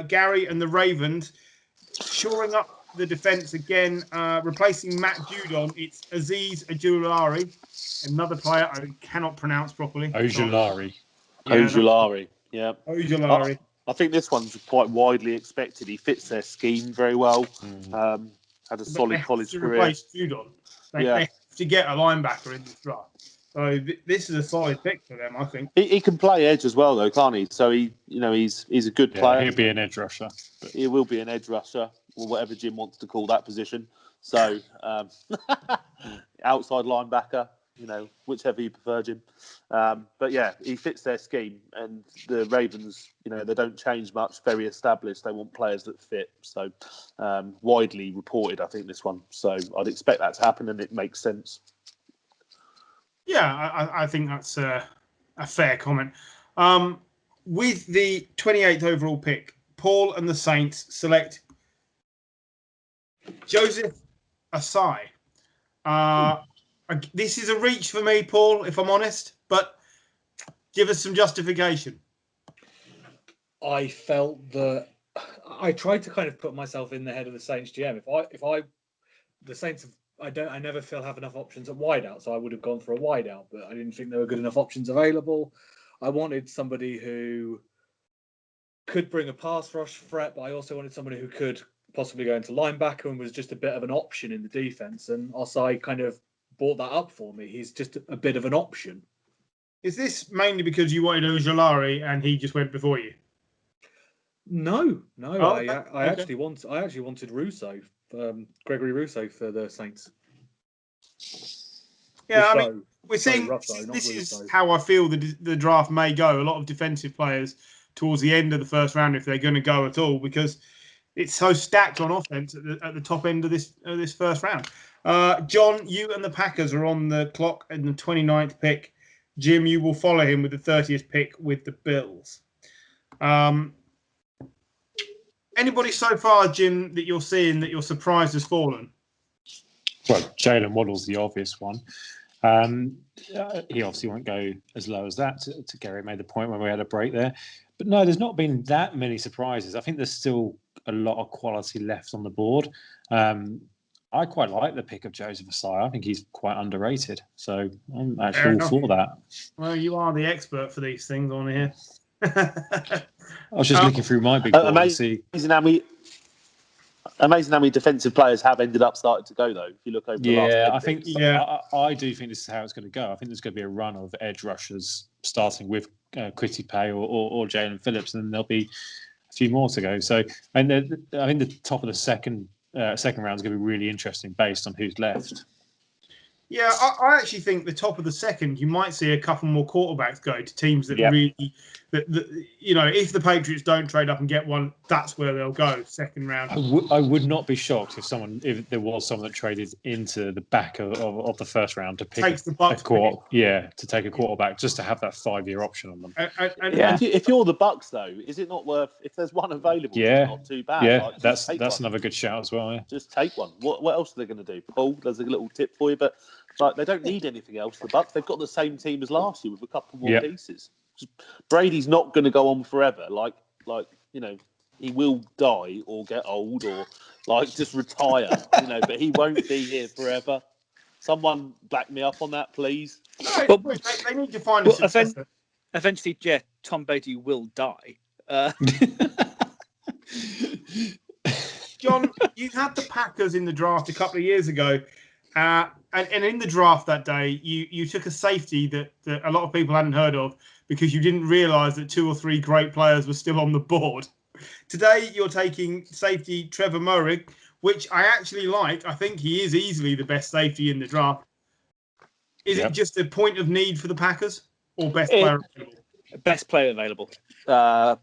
Gary and the Ravens shoring up the defence again, replacing Matt Judon, it's Aziz Ojulari, another player I cannot pronounce properly. Ojulari. Ojulari, yeah. Ojulari. I think this one's quite widely expected. He fits their scheme very well. Had a solid college to career. replace Judon. They have to get a linebacker in this draft. So this is a solid pick for them, I think. He can play edge as well, though, can't he? So he's a good player. He'll be an edge rusher. But he will be an edge rusher, or whatever Jim wants to call that position. So outside linebacker, whichever you prefer, Jim. But yeah, he fits their scheme, and the Ravens, they don't change much. Very established. They want players that fit. So widely reported, I think, this one. So I'd expect that to happen, and it makes sense. Yeah, I think that's a fair comment. With the 28th overall pick, Paul and the Saints select Joseph Asai. This is a reach for me, Paul, if I'm honest, but give us some justification. I felt that I tried to kind of put myself in the head of the Saints GM. The Saints I never feel have enough options at wideout, so I would have gone for a wideout, but I didn't think there were good enough options available. I wanted somebody who could bring a pass rush threat, but I also wanted somebody who could possibly go into linebacker and was just a bit of an option in the defense. And Osai kind of brought that up for me. He's just a bit of an option. Is this mainly because you wanted Ojulari and he just went before you? No. Oh, I actually wanted Russo, Gregory Russo for the Saints. Yeah, Russo. We're seeing this is how I feel the draft may go. A lot of defensive players towards the end of the first round, if they're going to go at all, because it's so stacked on offense at the top end of this first round. John, you and the Packers are on the clock in the 29th pick. Jim, you will follow him with the 30th pick with the Bills. Anybody so far, Jim, that you're seeing that you're surprised has fallen? Well, Jalen Waddle's the obvious one. He obviously won't go as low as that. To Gary made the point when we had a break there. But no, there's not been that many surprises. I think there's still a lot of quality left on the board. I quite like the pick of Joseph Asai. I think he's quite underrated. So I'm actually all for that. Well, you are the expert for these things on here. I was just looking through my big board to see. Amazing how many defensive players have ended up starting to go, though. If you look over the last 10 picks. I do think this is how it's going to go. I think there's going to be a run of edge rushers starting with Pate or Jalen Phillips, and then there'll be a few more to go. So, I think the top of the second round is going to be really interesting based on who's left. Yeah, I actually think the top of the second, you might see a couple more quarterbacks go to teams that really, if the Patriots don't trade up and get one, that's where they'll go, second round. I would not be shocked if there was someone that traded into the back of the first round to pick to take a quarterback, just to have that 5-year option on them. If you're the Bucks, though, is it not worth? If there's one available, it's not too bad. Yeah, that's another good shout as well. Yeah. Just take one. What else are they going to do? Paul, there's a little tip for you, but. They don't need anything else. The Bucks, they've got the same team as last year with a couple more pieces. Brady's not going to go on forever. He will die or get old or just retire. But he won't be here forever. Someone back me up on that, please. No, they need to find a successor. Eventually, Tom Brady will die. John, you had the Packers in the draft a couple of years ago. And in the draft that day, you took a safety that a lot of people hadn't heard of because you didn't realise that 2 or 3 great players were still on the board. Today, you're taking safety Trevor Moehrig, which I actually like. I think he is easily the best safety in the draft. Is it just a point of need for the Packers or best player available? Best player available. Not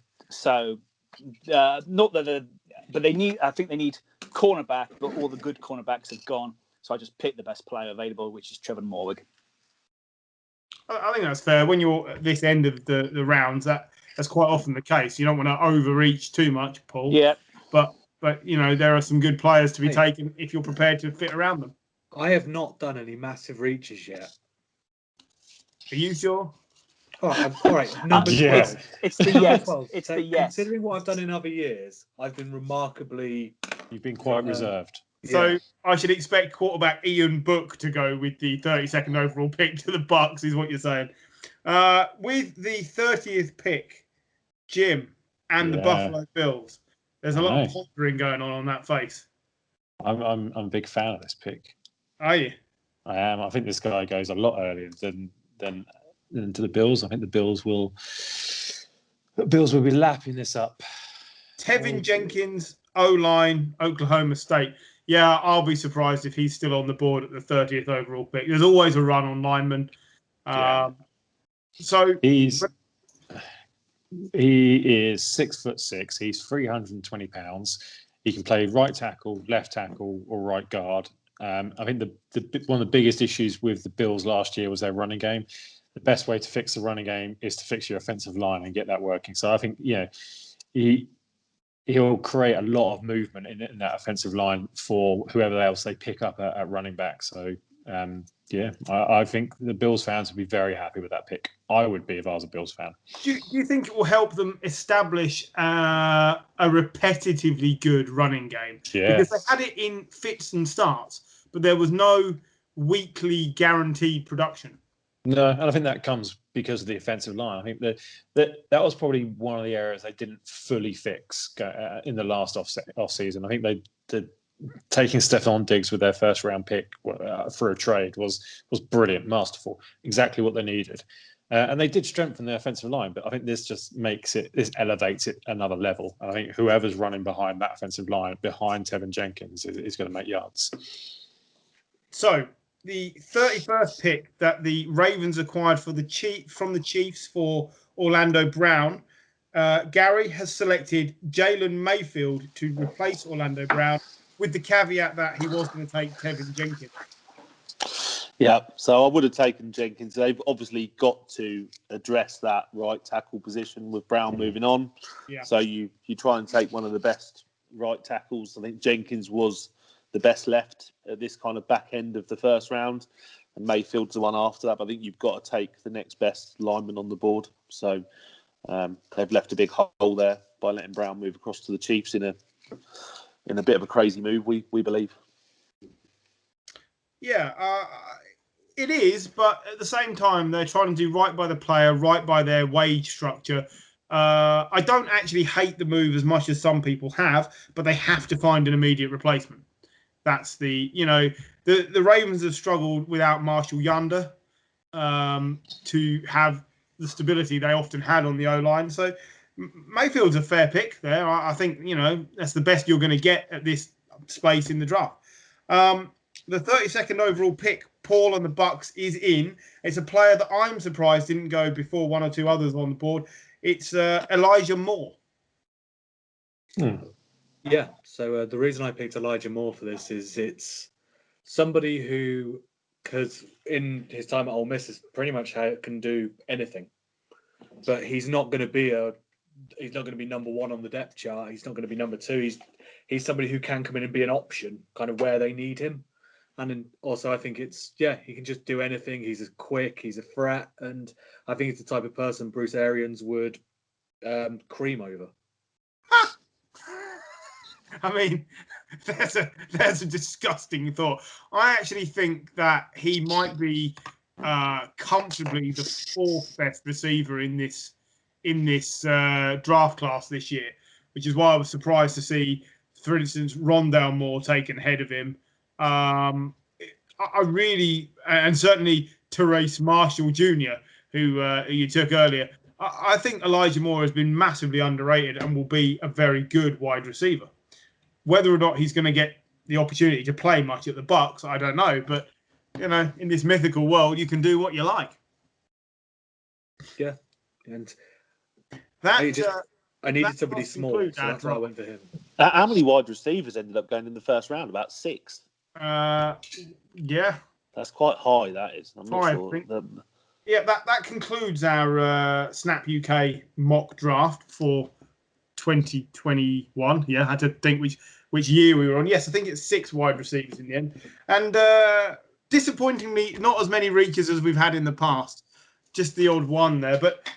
that but they need. I think they need cornerback, but all the good cornerbacks have gone. So I just picked the best player available, which is Trevor Moehrig. I think that's fair. When you're at this end of the rounds, that's quite often the case. You don't want to overreach too much, Paul. Yeah. But there are some good players to be taken if you're prepared to fit around them. I have not done any massive reaches yet. Are you sure? All right. Number 12. It's the yes. It's the yes. Considering what I've done in other years, I've been remarkably You've been quite reserved. So I should expect quarterback Ian Book to go with the 32nd overall pick to the Bucks, is what you're saying. With the 30th pick, Jim and the Buffalo Bills, there's a lot of pondering going on that face. I'm a big fan of this pick. Are you? I am. I think this guy goes a lot earlier than to the Bills. I think the Bills will be lapping this up. Tevin Jenkins, O-line, Oklahoma State. Yeah, I'll be surprised if he's still on the board at the 30th overall pick. There's always a run on linemen. So he is 6'6". He's 320 pounds. He can play right tackle, left tackle, or right guard. I think one of the biggest issues with the Bills last year was their running game. The best way to fix the running game is to fix your offensive line and get that working. So I think he'll create a lot of movement in that offensive line for whoever else they pick up at running back. So I think the Bills fans would be very happy with that pick. I would be if I was a Bills fan. Do you think it will help them establish a repetitively good running game? Yeah. Because they had it in fits and starts, but there was no weekly guaranteed production. No, and I think that comes because of the offensive line. I think that was probably one of the areas they didn't fully fix in the last off season. I think they taking Stephon Diggs with their first round pick for a trade was brilliant, masterful, exactly what they needed. And they did strengthen their offensive line, but I think this elevates it another level. I think whoever's running behind that offensive line, behind Tevin Jenkins, is going to make yards. So the 31st pick that the Ravens acquired from the Chiefs for Orlando Brown, Gary has selected Jalen Mayfield to replace Orlando Brown, with the caveat that he was going to take Tevin Jenkins. Yeah, so I would have taken Jenkins. They've obviously got to address that right tackle position with Brown moving on. Yeah. So you try and take one of the best right tackles. I think Jenkins was the best left at this kind of back end of the first round, and Mayfield's the one after that. But I think you've got to take the next best lineman on the board. So they've left a big hole there by letting Brown move across to the Chiefs in a bit of a crazy move, we believe. Yeah, it is, but at the same time, they're trying to do right by the player, right by their wage structure. I don't actually hate the move as much as some people have, but they have to find an immediate replacement. That's the Ravens have struggled without Marshall Yonder to have the stability they often had on the O-line. So Mayfield's a fair pick there. I think, that's the best you're going to get at this space in the draft. The 32nd overall pick, Paul and the Bucks, is in. It's a player that I'm surprised didn't go before one or two others on the board. It's Elijah Moore. Yeah, so the reason I picked Elijah Moore for this is it's somebody who, because in his time at Ole Miss, is pretty much can do anything. But he's not going to be number one on the depth chart. He's not going to be number two. He's somebody who can come in and be an option, kind of where they need him. And then also, I think he can just do anything. He's quick, he's a threat, and I think it's the type of person Bruce Arians would cream over. I mean, there's a disgusting thought. I actually think that he might be comfortably the fourth best receiver in this draft class this year, which is why I was surprised to see, for instance, Rondale Moore taken ahead of him. I really, and certainly Therese Marshall Jr., who you took earlier. I think Elijah Moore has been massively underrated and will be a very good wide receiver. Whether or not he's going to get the opportunity to play much at the Bucks, I don't know. But, in this mythical world, you can do what you like. Yeah. And I needed somebody small, so that's why I went for him. How many wide receivers ended up going in the first round? About 6? Yeah. That's quite high, that is. I'm not sure. Yeah, that concludes our Snap UK mock draft for 2021. Yeah, I had to think which year we were on. Yes, I think it's 6 wide receivers in the end. And disappointingly, not as many reaches as we've had in the past. Just the odd one there. But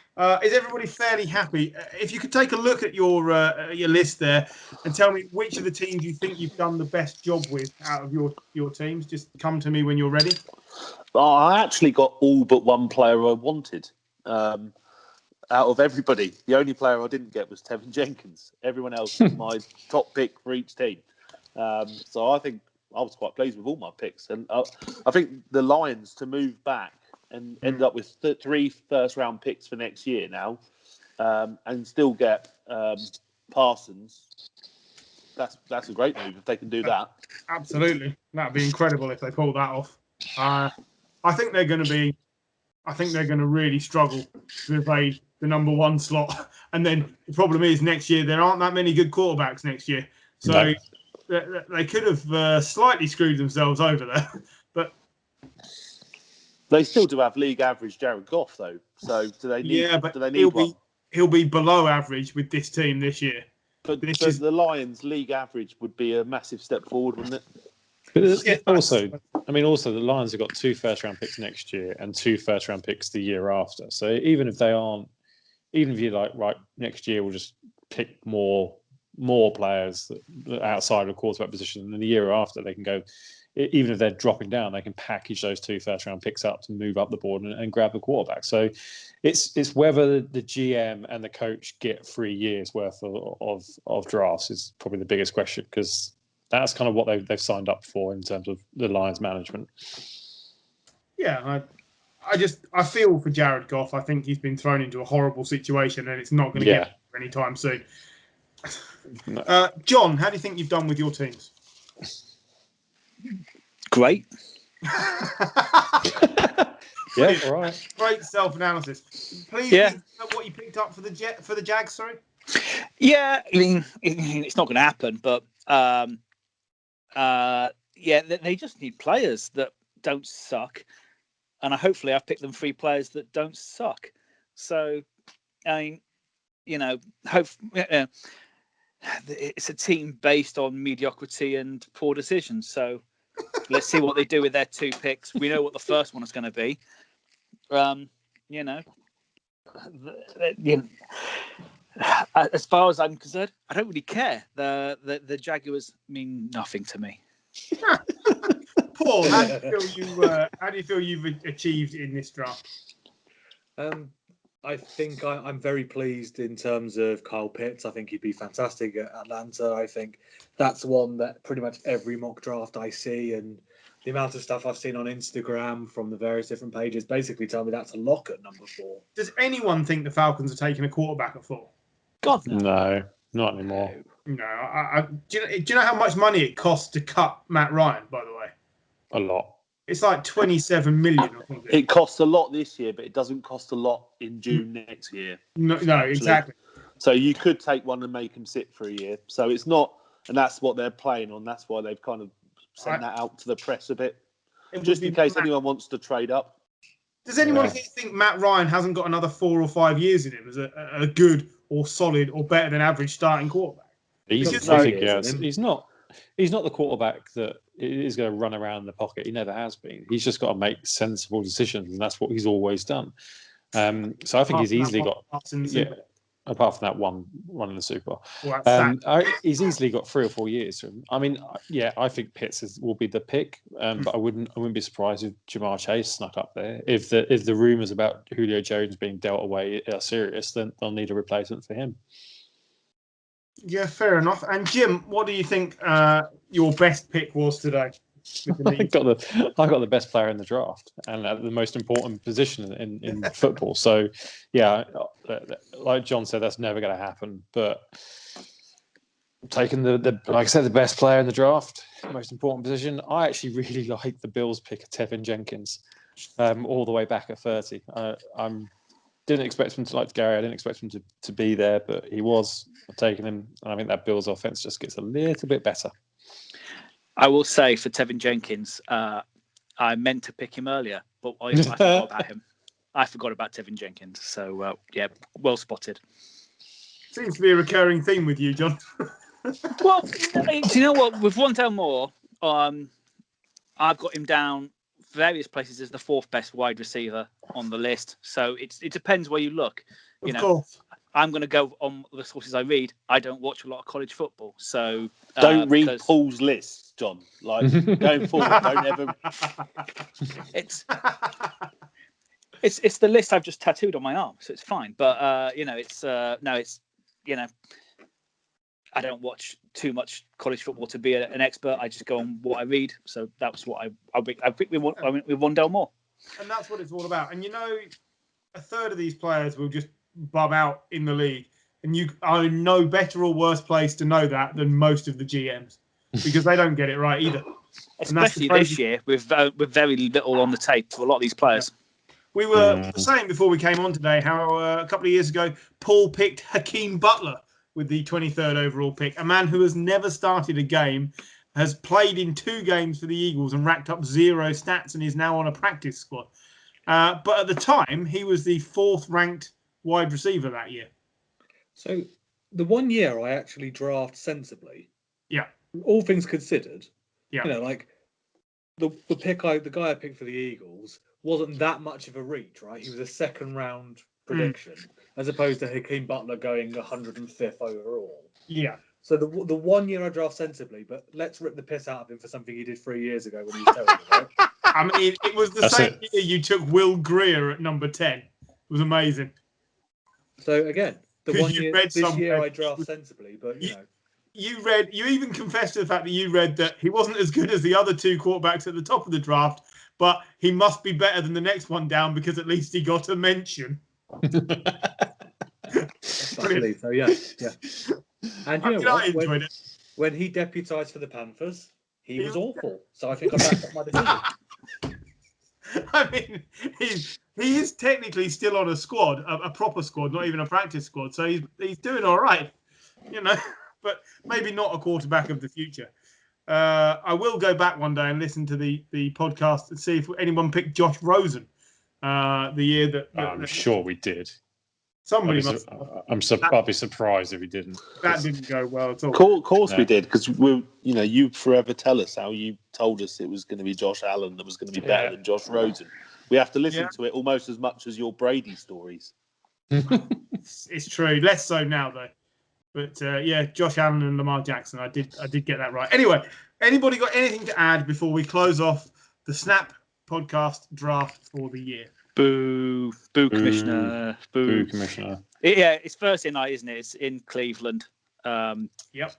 Is everybody fairly happy? If you could take a look at your list there and tell me which of the teams you think you've done the best job with out of your teams, just come to me when you're ready. I actually got all but one player I wanted. Out of everybody, the only player I didn't get was Tevin Jenkins. Everyone else was my top pick for each team. So I think I was quite pleased with all my picks. And I think the Lions to move back and end up with 3 first-round picks for next year now, and still get Parsons. That's a great move if they can do that. Absolutely, that'd be incredible if they pull that off. I think they're going to really struggle to evade the number 1 slot. And then the problem is next year there aren't that many good quarterbacks next year, so they could have slightly screwed themselves over there. But they still do have league average Jared Goff though. So do they need? Yeah, but do they need one? He'll be below average with this team this year. But the Lions' league average would be a massive step forward, wouldn't it? But also, the Lions have got 2 first-round picks next year and 2 first-round picks the year after. So even if you're like, right, next year we'll just pick more players that outside of quarterback position, and then the year after they can go. Even if they're dropping down, they can package those 2 first-round picks up to move up the board and grab the quarterback. So it's whether the GM and the coach get 3 years worth of drafts is probably the biggest question, because that's kind of what they've signed up for in terms of the Lions management. Yeah, I feel for Jared Goff. I think he's been thrown into a horrible situation, and it's not going to get better anytime soon. No. John, how do you think you've done with your teams? Great. Yeah, all right. Great self-analysis. Please, what you picked up for the Jags, sorry? Yeah, I mean, it's not going to happen, but they just need players that don't suck, and hopefully I've picked them 3 players that don't suck. So, I mean, it's a team based on mediocrity and poor decisions. So let's see what they do with their 2 picks. We know what the first one is going to be. As far as I'm concerned, I don't really care. The Jaguars mean nothing to me. Paul, how do you feel you've achieved in this draft? I think I'm very pleased in terms of Kyle Pitts. I think he'd be fantastic at Atlanta. I think that's one that pretty much every mock draft I see, and the amount of stuff I've seen on Instagram from the various different pages basically tell me that's a lock at number 4. Does anyone think the Falcons are taking a quarterback at 4? God, no. No, not anymore. No. Do you know how much money it costs to cut Matt Ryan, by the way? A lot. It's like 27 million or something. It costs a lot this year, but it doesn't cost a lot in June next year. No, exactly. So you could take one and make him sit for a year. So it's not, and that's what they're playing on. That's why they've kind of sent that out to the press a bit, just in case anyone wants to trade up. Does anyone think Matt Ryan hasn't got another 4 or 5 years in him as a good or solid or better than average starting quarterback? He's not the quarterback that is going to run around the pocket. He never has been. He's just got to make sensible decisions, and that's what he's always done. So I think he's easily got, apart from that one in the Super Bowl, he's easily got 3 or 4 years. I mean, I think Pitts will be the pick, but I wouldn't be surprised if Jamar Chase snuck up there. If the rumours about Julio Jones being dealt away are serious, then they'll need a replacement for him. Yeah, fair enough. And Jim, what do you think your best pick was today? I got the best player in the draft and at the most important position in football. So, yeah, like John said, that's never going to happen. But taking the like I said, the best player in the draft, most important position. I actually really like the Bills pick of Tevin Jenkins, all the way back at 30. Didn't expect him to, like Gary, I didn't expect him to be there, but he was. I've taken him, and I think that Bills offense just gets a little bit better. I will say for Tevin Jenkins, I meant to pick him earlier, but I forgot about him. I forgot about Tevin Jenkins. So, well spotted. Seems to be a recurring theme with you, John. Well, do you know what? With Rondale Moore, I've got him down various places as the fourth best wide receiver on the list. So it depends where you look. Of course. I'm going to go on the sources I read. I don't watch a lot of college football, so don't read Paul's list, John. Like going forward, don't ever. It's the list I've just tattooed on my arm, so it's fine. But I don't watch too much college football to be an expert. I just go on what I read. So that's what I picked with Rondell Moore. And that's what it's all about. And a third of these players will just bum out in the league, and you are in no better or worse place to know that than most of the GMs, because they don't get it right either. Especially this year with very little on the tape for a lot of these players. We were saying before we came on today how a couple of years ago Paul picked Hakeem Butler with the 23rd overall pick, a man who has never started a game, has played in 2 games for the Eagles and racked up 0 stats, and is now on a practice squad. But at the time, he was the 4th ranked wide receiver that year. So the 1 year I actually draft sensibly. Yeah. All things considered. Yeah. Like the guy I picked for the Eagles wasn't that much of a reach, right? He was a 2nd round prediction, as opposed to Hakeem Butler going 105th overall. Yeah. So the 1 year I draft sensibly, but let's rip the piss out of him for something he did 3 years ago when he was terrible, right? I mean, it was the same year you took Will Greer at number 10. It was amazing. So again, the 1 year this year I draft sensibly, but you even confessed to the fact that you read that he wasn't as good as the other 2 quarterbacks at the top of the draft, but he must be better than the next one down because at least he got a mention. Believe so, yeah. And I enjoyed it. When he deputised for the Panthers, he was awful. So I think I backed up my decision. I mean, he is technically still on a squad, a proper squad, not even a practice squad. So he's doing all right, but maybe not a quarterback of the future. I will go back one day and listen to the podcast and see if anyone picked Josh Rosen the year that. I'm sure we did. Somebody must. I'd be surprised if he didn't. That didn't go well at all. Of course we did, because you forever tell us how you told us it was going to be Josh Allen that was going to be better than Josh Rosen. We have to listen to it almost as much as your Brady stories. It's true. Less so now, though. But Josh Allen and Lamar Jackson. I did get that right. Anyway, anybody got anything to add before we close off the Snap podcast draft for the year? Boo, Commissioner. Boo, Commissioner. It's Thursday night, isn't it? It's in Cleveland. Yep.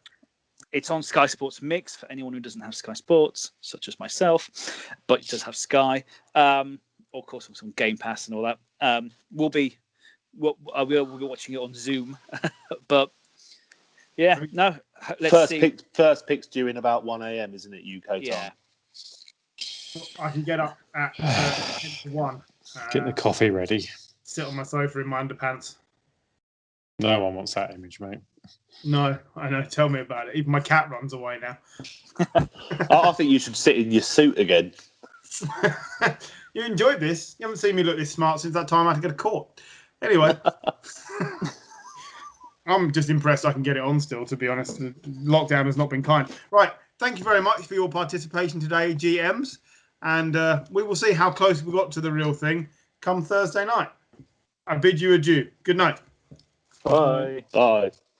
It's on Sky Sports Mix for anyone who doesn't have Sky Sports, such as myself, but it does have Sky. Of course, some Game Pass and all that. We'll be watching it on Zoom, but let's see. First pick's due in about 1 a.m., isn't it, UK time? I can get up at 1. Get the coffee ready. Sit on my sofa in my underpants. No one wants that image, mate. No, I know. Tell me about it. Even my cat runs away now. I think you should sit in your suit again. You enjoyed this. You haven't seen me look this smart since that time I had to go to court. Anyway. I'm just impressed I can get it on still, to be honest. The lockdown has not been kind. Right. Thank you very much for your participation today, GMs. And we will see how close we got to the real thing come Thursday night. I bid you adieu. Good night. Bye. Bye.